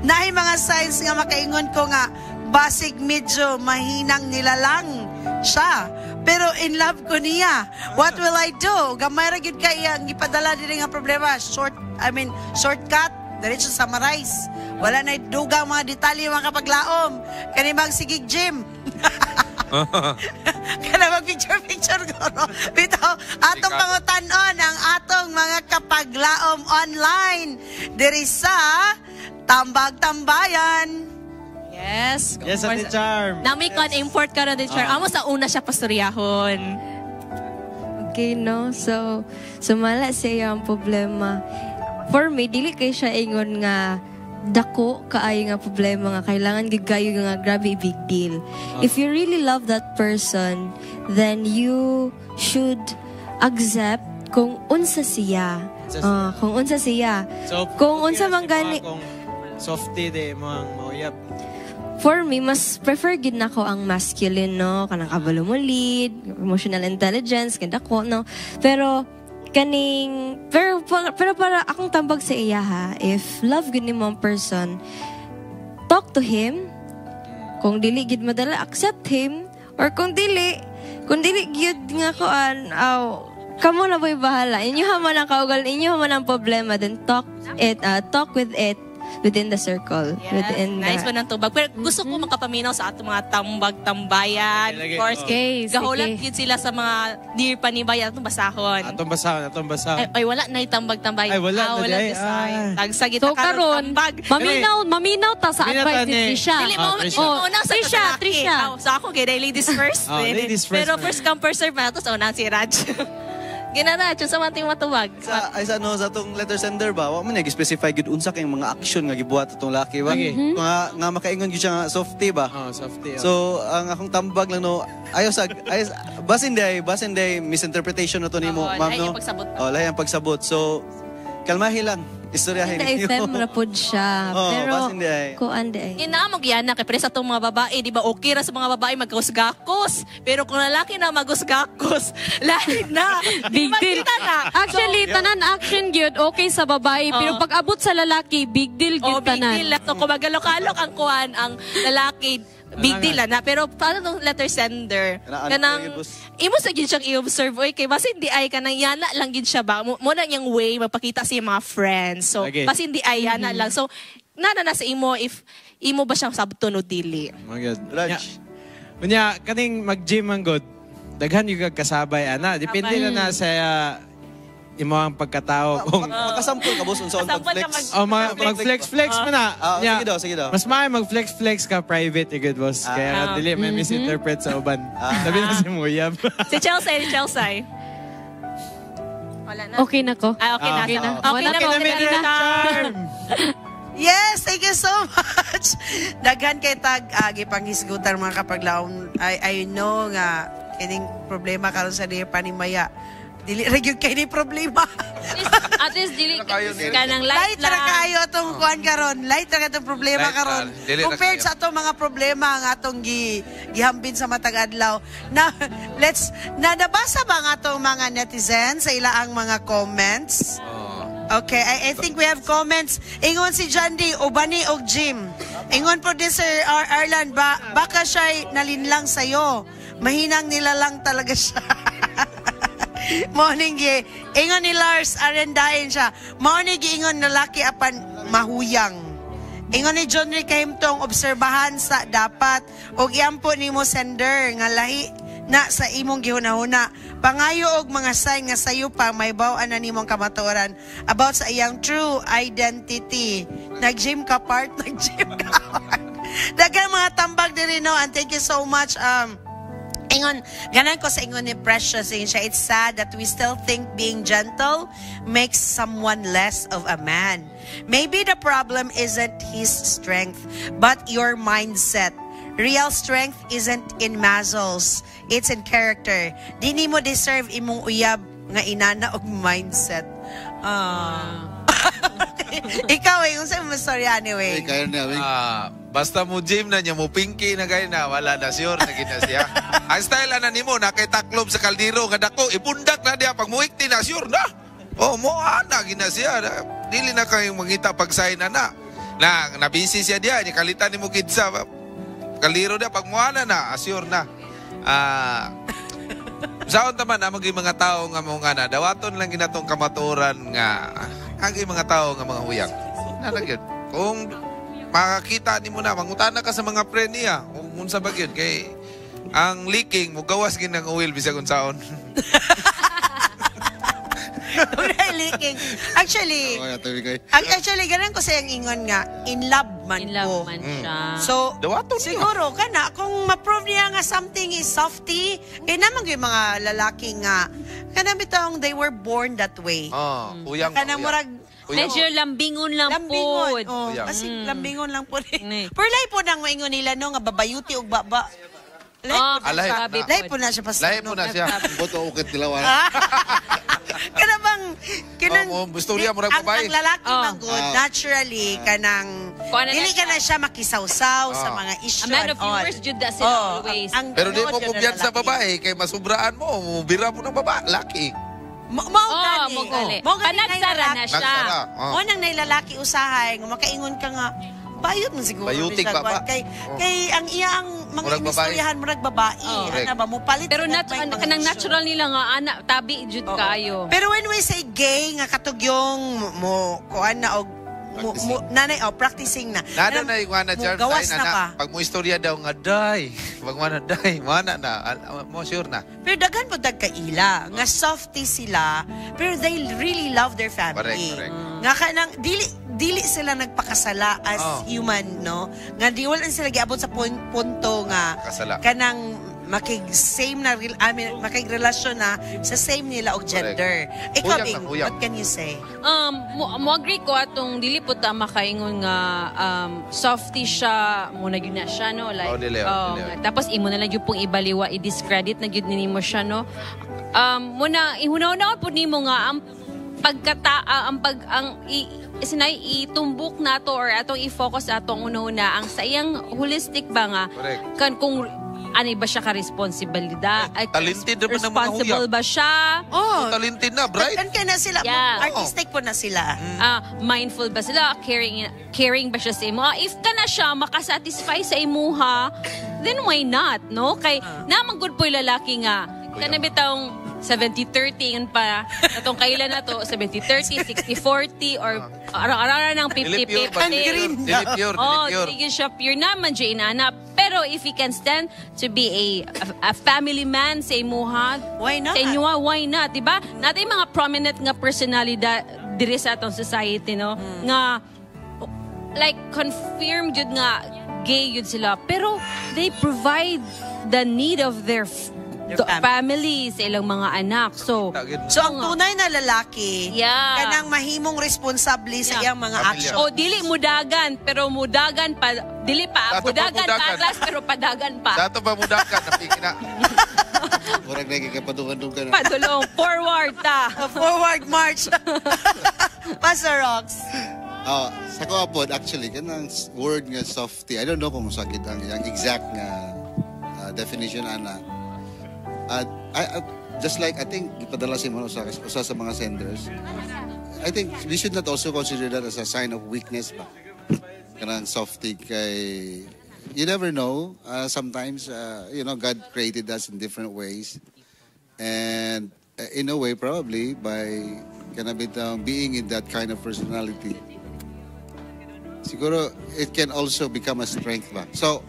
Speaker 2: Naay mga signs nga makaingon ko nga, basig medyo mahinang nilalang siya. Pero in love ko niya. What will I do? Gamay ra gyud kay ang ipadala diri nga problema. Shortcut, diretso summarize. Wala na dugang mga detalye mga kapaglaom. Kani magsigig gym. Kana mag-picture ko. Bito, atong pangutanon ang atong mga kapaglaom online. Diri sa Tambag-Tambayan.
Speaker 7: Yes.
Speaker 1: Yes, Ate Charm.
Speaker 7: Nami kon import ka ron, Ate Charm. Amo sa una siya pastoryahon.
Speaker 9: Okay, no? So, sumala siya ang problema. For me, dili kay siya ingon nga dako kaayo nga problema nga kailangan gigayo nga grabe big deal. If you really love that person, then you should accept kung unsa siya. Kung unsa siya.
Speaker 1: So,
Speaker 9: kung unsa man gani
Speaker 1: softy de mga mauyap.
Speaker 9: For me, mas prefer gid nako ang masculine, no? Kanang kabalo mo lead, emotional intelligence, ganda ko, no? Pero para akong tambag sa iya ha, if love gid ni mo person, talk to him. Kung dili gid madala, accept him. Or kung dili gid nga koan, kamo na boy bahala. Inyo man ang kaugal, inyo man ang problema, then talk with it within the circle.
Speaker 7: Yes, nice po ng tubag. Pero gusto ko makapaminaw sa ato mga tambag-tambayan. Of course, gahulat yun sila sa mga dear panimbayan. Atong basahon. Atong basahon. Ay, wala na itambag-tambayan.
Speaker 1: Ay, wala na di.
Speaker 7: Tagsagit
Speaker 8: so, karon maminaw ta sa advice ni Trisha.
Speaker 7: Trisha. So ako, ladies first.
Speaker 1: Ladies first.
Speaker 7: Pero first come, first serve na ito. So, unang si Raj. Ginarad, sa manting matubag.
Speaker 6: Sa atong letter sender ba, wala mo nag-specify gid unsa kay mga action nga gibuhat atong laki ba? Nga makaingon gid siya nga softy ba?
Speaker 1: Softy.
Speaker 6: So, ang akong tambag lang no, basin day misinterpretation na to nimo, ma'am no. Lahi ang pagsabot. So, kalmahi lang. Istoryahin niyo.
Speaker 9: Ephemeral pod siya. Pero, kuan di ay.
Speaker 7: Inamog yan na, kaya sa itong mga babae, di ba, okay ra sa mga babae magkusgakos. Pero kung lalaki na magkusgakos, lahi na.
Speaker 8: Big deal. Actually, tanan action gyud okay sa babae. Pero pag abot sa lalaki, big deal gyud tanan.
Speaker 7: Big deal. So, kung magalok-alok ang kuan, ang lalaki, big deal na. Pero paano tong letter sender? Kanang, imo sa gid siyang i-observe. Oy, kay basta hindi ay kanang yana lang gid siya ba? Muna niyang way, magpakita sa mga friends. So, basta hindi ay yana lang. So, nana sa imo, if imo ba siyang sabton o dili?
Speaker 1: Magod. Raj. Unya, kaning mag-gym ang good. Daghan yung kasabay, ana. Depende na sa imo ang pagkatao.
Speaker 6: Makasampol ka, boss, unsa ang pag-flex.
Speaker 1: Mag-flex mo na.
Speaker 6: Sige daw.
Speaker 1: Mas maaari mag-flex ka private, good boss. Kaya dili, may misinterpret sa uban. Sabi na si Muyab.
Speaker 7: Si Chelsea. Wala na.
Speaker 8: Okay na ko.
Speaker 7: Okay na. Okay na.
Speaker 1: Charm.
Speaker 2: Yes, thank you so much. Daghan kay tag gipanghisgutan mga kapaglaom. I know nga kining problema karon sa diya panimaya. Dili ra gyud kay ni problema.
Speaker 3: At least dili ka nang light
Speaker 2: lang. Light ra kayo atong kuan karon. Light ra atong problema karon. Compared sa atong mga problema nga atong gihambin sa matag adlaw. Na nabasa ba nga atong mga netizens sa ilaang mga comments? Okay, I think we have comments. Ingon si Jandy, ubani og gym. Ingon producer Arlan, baka siya nalinlang sa'yo. Mahinang nilalang talaga siya. Morning gi. Ingon ni Lars, arendahin siya. Morning gi ingon lalaki apan mahuyang. Ingon ni John Rick Kahimtong, obserbahan sa dapat. Og iampo ni mo sender, nga lahi na sa imong gihuna-huna. Pangayo og mga sign nga sayo pa may baw-an na nimong kamatuoran about sa iyang true identity. Nag-gym ka part, nag-gym ka part. Daghang mga tambag diri no, and thank you so much. Ingon, ganan ko sa ingon ni Precious, siya, it's sad that we still think being gentle makes someone less of a man. Maybe the problem isn't his strength, but your mindset. Real strength isn't in muscles, it's in character. Di ni mo deserve imong uyab nga inana og mindset. Ikaw unsa mo story anyway?
Speaker 5: Basta mo gym na niya, mo pinky na gaya na, wala na sure, naging na siya. Ang style na nimo, nakaitaklob sa kaldero, nga dako, ipundak na diya, pag muikti na, sure na. Oh, mo ana gina siya. Dili na kayong mangita pag-sign na. Na busy siya diya, ni kalitan nimo kidsa. Kaliro dia pag moana na, assure na. Saon taman among mga tao nga mo nga na dawaton lang ginatong kamaturan nga ang mga tao nga mga huyang. Nalagyan. Kung makakita nimo na mangutana ka sa mga friend niya, kung unsa ba gyud kay ang leaking mo gawas gid ng oil bisag unsaon.
Speaker 2: Leaking. Actually, ganun ko sa yung ingon nga, in love man ko. So, siguro, kung ma-prove niya nga something is softy, kaya naman yung mga lalaki nga, kanang they were born that way.
Speaker 5: Uyang.
Speaker 2: Kanang murag,
Speaker 20: medyo lambingon lang po.
Speaker 2: Kasi lambingon lang po. Pero lay po nang maingon nila no, nga babayuti o baba. Lay po na siya.
Speaker 5: Lay po na siya.
Speaker 6: Boto ukit dilawan.
Speaker 2: Kanang
Speaker 5: gusto niya murag babae.
Speaker 2: Ang lalaki manggod, naturally, dili ka na siya makisawsaw sa mga issue.
Speaker 20: A man of your words, Jude, sila always.
Speaker 5: Pero di mo kumpiyan sa babae, kay masubraan mo, bira mo ng babae, laki.
Speaker 20: Maugali. Panagsara na siya.
Speaker 2: O nang nailalaki usahay, makaingon ka nga, bayot mo siguro.
Speaker 5: Bayutik pa ba?
Speaker 2: Kay ang iyang mga inistoryahan mo nagbabae. Ano ba mo palit?
Speaker 20: Pero kanang natural nila nga anak tabi jud kayo.
Speaker 2: Pero when we say gay nga katugyong mo kuan na og nanay practicing na.
Speaker 5: Nada na yung na Charles
Speaker 2: gawas na pa.
Speaker 5: Pag mo istorya daw nga day. Pag mana na mo sure na.
Speaker 2: Pero daghan po dagkaila nga softy sila pero they really love their family.
Speaker 5: Correct.
Speaker 2: Nga kanang dili sila nagpakasala as human, no? Nga di wala sila giabot sa punto nga kanang makig-same na makig-relasyon na sa same nila og gender. Ikaw, Bing, what can you say?
Speaker 20: Mo agree ko atong dili po ta makaingon nga softy siya, mo na gyud na siya no, like tapos imo na lang gyud pong ibaliwa, i-discredit na gyud nimo siya no. Muna ihunaw-hunaw po nimo nga ang sinay itumbok nato or atong i-focus atong una ang sa iyang holistic ba nga kung ano ba siya ka-responsibilidad?
Speaker 5: Talented naman ng mga
Speaker 20: responsible ba siya?
Speaker 5: Talented na, bright.
Speaker 2: Kan na sila, artistic po na sila.
Speaker 20: Mindful ba sila? Caring ba siya sa imo? If ka na siya makasatisfy sa imuha, then why not, no? Kay naman good po yung lalaki nga. Kanabitang 70-30 yun pa. Atong kailan na to, 70-30, 60-40, or araw-araw ng 50-50. Sige siya pure naman, Jay Nana. Pero if he can stand to be a family man sa imuha,
Speaker 2: why not?
Speaker 20: Sa inyuha, why not? Diba? Natin mga prominent nga personalidad diri sa atong society, no? Nga, like, confirm yun nga gay yun sila. Pero they provide the need of their family sa ilang mga anak. So
Speaker 2: ang tunay na lalaki, kanang mahimong responsable sa iyang mga action.
Speaker 20: O dili mudagan, pero mudagan pa, dili pa, mudagan pa atlas, pero padagan pa.
Speaker 5: Sa ato pa mudagan, napiki na.
Speaker 6: Murag na kikapadungan-dungan.
Speaker 20: Padulong, forward ta.
Speaker 2: Forward march. Pastor Rox.
Speaker 6: Sa ko po, actually, kanang word nga softy, I don't know kung masakit ang exact nga definition ana. Just like I think ipadala si mo sa mga senders, I think we should not also consider that as a sign of weakness ba? Kanang softy kay you never know. Sometimes God created us in different ways, and in a way probably by being in that kind of personality, siguro it can also become a strength ba? So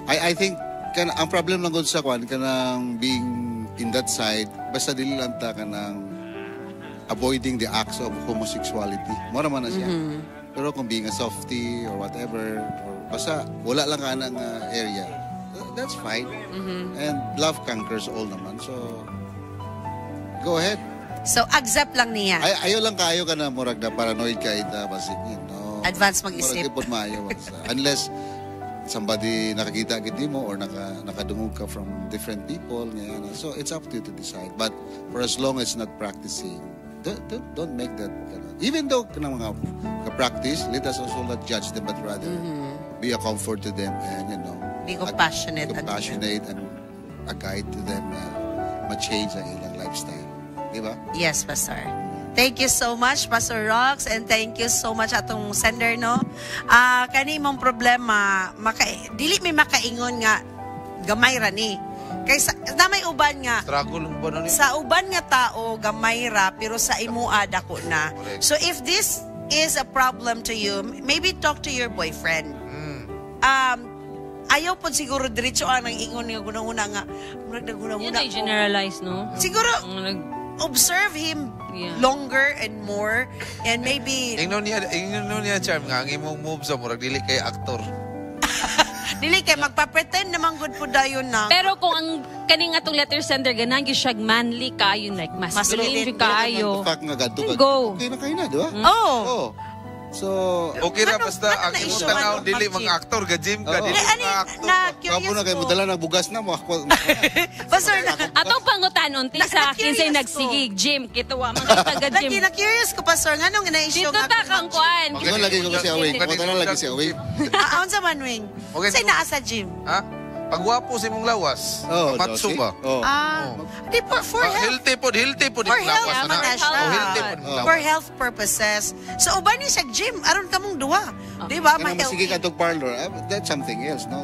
Speaker 6: I think ang problem lang gud sa kwan kanang being in that side basta dili lang ta kanang avoiding the acts of homosexuality mo naman na siya. Pero kung being a softy or whatever or basta wala lang ka ng area, that's fine. And love conquers all naman, so go ahead.
Speaker 2: So accept lang niya.
Speaker 6: Ayaw lang kayo ka na murag na paranoid ka ita basig
Speaker 2: advance mag-isip
Speaker 6: unless somebody nakakita gid mo or nakadungog ka from different people ngayon. So it's up to you to decide, but for as long as not practicing, don't make that even though kanang mga ka-practice, let us also not judge them, but rather be a comfort to them and
Speaker 2: be compassionate
Speaker 6: and a guide to them ma-change ang ilang lifestyle, di ba?
Speaker 2: Yes, Pastor. Thank you so much, Pastor Rox, and thank you so much atong sender, no? Kani mong problema, dili may makaingon nga, gamay ra ni. Kaysa, na may uban nga,
Speaker 5: Struggle ba na
Speaker 2: sa uban nga tao, gamay ra, pero sa imuad ako na. So if this is a problem to you, maybe talk to your boyfriend. Ayaw po siguro diretso ang ingon nga gunang-una nga.
Speaker 20: Yan ay generalize, no?
Speaker 2: Siguro, observe him longer and more, and maybe
Speaker 5: Ingnon niya charm nga ang imong move sa murag dili kay aktor.
Speaker 2: dili kay magpa-pretend naman good po dayon na.
Speaker 20: Pero kung ang kaning atong letter sender ganang gyud siya manly kayo, like masculine gyud kayo. Go.
Speaker 19: Okay na kayo na, di ba?
Speaker 2: Oh.
Speaker 19: So,
Speaker 5: okay ra basta ang imong tanaw dili mga aktor ga gym ka dili mga aktor.
Speaker 19: Kapo na kayo madala na bugas na mo.
Speaker 2: Pastor na.
Speaker 20: Atong pangutanon ti sa kinsay nagsigig gym kito wa man taga gym.
Speaker 2: Na curious ko pastor nganong na-issue
Speaker 20: dito ta kang kuan.
Speaker 19: Ingon lagi ko si Awing. Pagkano lagi si Awing.
Speaker 2: Aon sa manwing. Say naa sa gym.
Speaker 5: Ha? Pagwapo sa imong lawas. Matso ba?
Speaker 2: Di for health.
Speaker 5: Healthy po
Speaker 2: For
Speaker 5: di
Speaker 2: health
Speaker 5: lawas
Speaker 2: naman na siya. For health purposes. So uban ni sa gym aron kamong duwa. Di ba?
Speaker 19: Kaya masigig atong parlor. That's something else, no?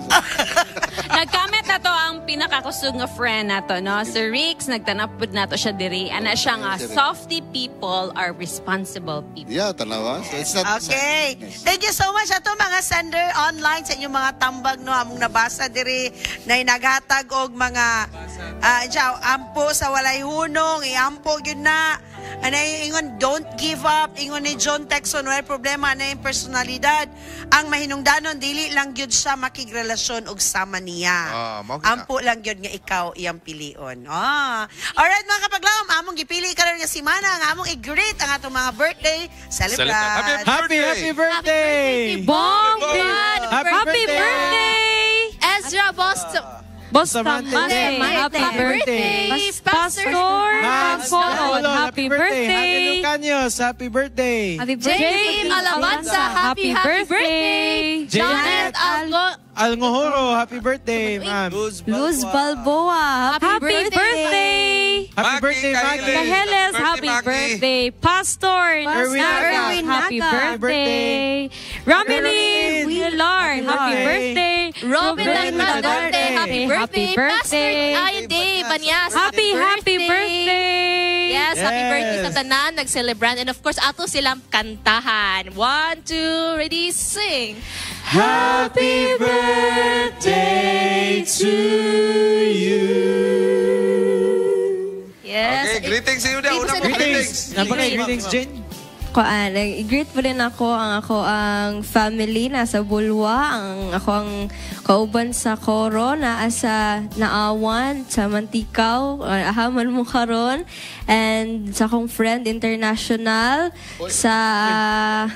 Speaker 20: Nag-comment na to ang pinakakusog nga friend nato, no? Si Rix, nagtanapod nato siya diri. Ana siya nga, softy people are responsible people.
Speaker 19: Yeah, tanawa. So it's not...
Speaker 2: Okay. Thank you so much ato mga sender online sa inyong mga tambag, no? Among nabasa diri na naghatag og mga ampo sa walay hunong, iampo yun na. Anay ingon, don't give up. Ingon ni John Texon, wala problema na yung personalidad. Ang mahinungdanon, dili lang yun siya makigrelasyon og sama niya. Ampo lang yun nga ikaw iyang pilion. Alright mga kapaglawom, among gipili ka rin nga simana, ang among i-greet ang atong mga birthday celebrant.
Speaker 1: Happy birthday!
Speaker 7: Bong!
Speaker 1: Happy
Speaker 7: birthday! Ezra Boston!
Speaker 1: Bustamante,
Speaker 7: happy birthday! Pastor
Speaker 1: Follow,
Speaker 7: happy birthday!
Speaker 1: Happy Lucanios, happy birthday!
Speaker 7: James Alabanza, happy birthday! Janet
Speaker 1: Algohoro, happy birthday, ma'am.
Speaker 9: Luz Balboa,
Speaker 7: happy birthday!
Speaker 1: Happy birthday, Maggie.
Speaker 7: Kaheles, happy birthday! Pastor
Speaker 1: Erwin
Speaker 7: happy birthday! Romilyn Willard, happy birthday! Robin Nagarte, happy birthday! Pastor Ayde Banyas, happy birthday! Yes, happy birthday sa tanan, nag-celebrate. And of course, ato silang kantahan. 1, 2, ready, sing!
Speaker 1: Happy birthday to you.
Speaker 7: Yes.
Speaker 5: Okay, greetings sa iyo daw. Unang greetings.
Speaker 1: Greetings, Jane.
Speaker 9: I-greet po rin ako ang family na sa Bulwa, ang kauban sa Coro na sa Naawan, sa Mantikaw, ahaman mo karon, and sa akong friend international sa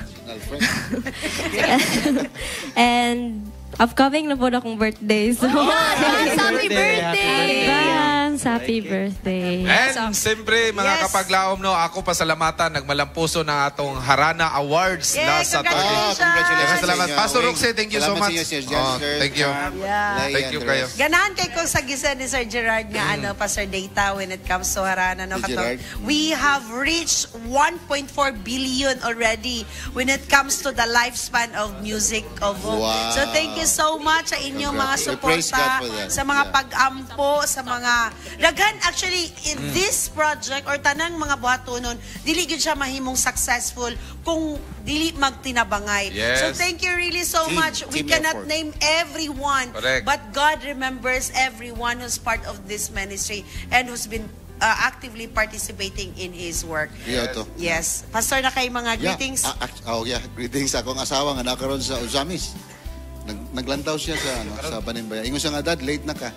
Speaker 9: and upcoming na po na akong birthday. So,
Speaker 7: happy birthday!
Speaker 9: Advance, happy birthday.
Speaker 5: And siyempre, mga kapaglaom, no, ako pasalamatan, nagmalampuso ng atong Harana Awards last Saturday.
Speaker 19: Congratulations.
Speaker 5: Salamat. Pastor Roxy, thank you so much. Thank you. Thank you kayo.
Speaker 2: Ganahan kay kung sa gisa ni Sir Gerard nga Pastor Data when it comes to Harana. No, we have reached 1.4 billion already when it comes to the lifespan of music of So thank you so much sa inyong mga suporta, sa mga pag-ampo, sa mga daghan. Actually, in this project or tanang mga buhatonon, dili gyud siya mahimong successful kung dili magtinabangay. So thank you really so much. We cannot name everyone, but God remembers everyone who's part of this ministry and who's been actively participating in His work. Yes. Pastor, na kay mga greetings?
Speaker 19: Greetings sa akong asawa nga nakaroon sa Uzamis. Naglantaw siya sa Panimbaya. Ingon siya nga, Dad, late na ka.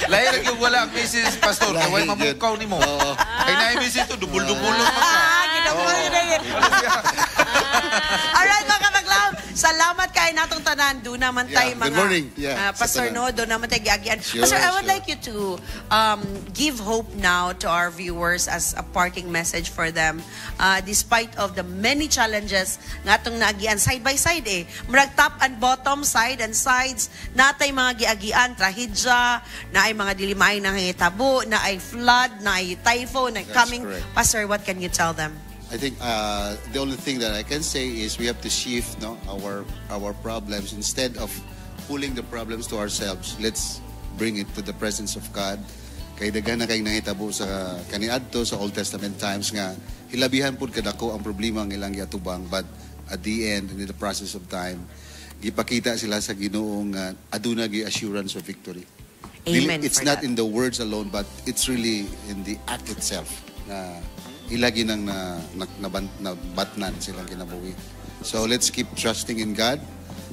Speaker 5: Lahir yung wala ang misis, Pastor. Kaya mamukaw ni mo. Kaya na yung misis ito, dubul-dubulong pa ka.
Speaker 2: Alright, mga kapaglaw. Salamat kay natong tanan. Doon naman tayo
Speaker 19: Good morning.
Speaker 2: Pastor No, doon naman tayo giagian.
Speaker 19: Sure,
Speaker 2: Pastor, I would
Speaker 19: sure.
Speaker 2: like you to give hope now to our viewers as a parting message for them. Despite of the many challenges nga itong naagian, side by side Murag top and bottom, side and sides, natay mga giagian, trahedya, na ay mga dilimay na hangitabo, na ay flood, na ay typhoon, na coming.
Speaker 19: correct.
Speaker 2: Pastor, what can you tell them?
Speaker 19: I think the only thing that I can say is we have to shift our problems. Instead of pulling the problems to ourselves, let's bring it to the presence of God. Kay daghan na kay nahitabo sa kaniadto sa Old Testament times nga hilabihan pud kadako ang problema ang ilang giatubang, but at the end, in the process of time, gipakita sila sa Ginoo nga aduna gi assurance of victory.
Speaker 2: Amen.
Speaker 19: It's not in the words alone, but it's really in the act itself na ilagi nang nabatnan silang kinabuhi. So let's keep trusting in God.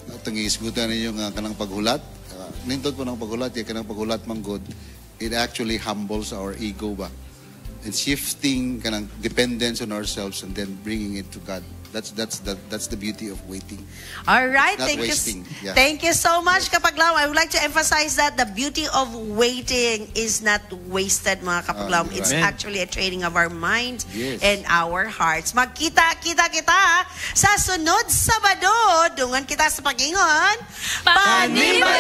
Speaker 19: Itong iisgutan ninyo nga kanang paghulat. Nindot po ng paghulat, kanang paghulat man good, it actually humbles our ego ba. It's shifting kanang dependence on ourselves and then bringing it to God. That's the beauty of waiting.
Speaker 2: All right,
Speaker 19: Not wasting.
Speaker 2: Thank you so much, Kapaglaw. I would like to emphasize that the beauty of waiting is not wasted, mga Kapaglaw. It's
Speaker 19: Amen.
Speaker 2: actually a training of our mind
Speaker 19: Yes.
Speaker 2: and our hearts. Magkita-kita kita sa sunod Sabado. Dungan kita sa Pagingon. Panimbayan!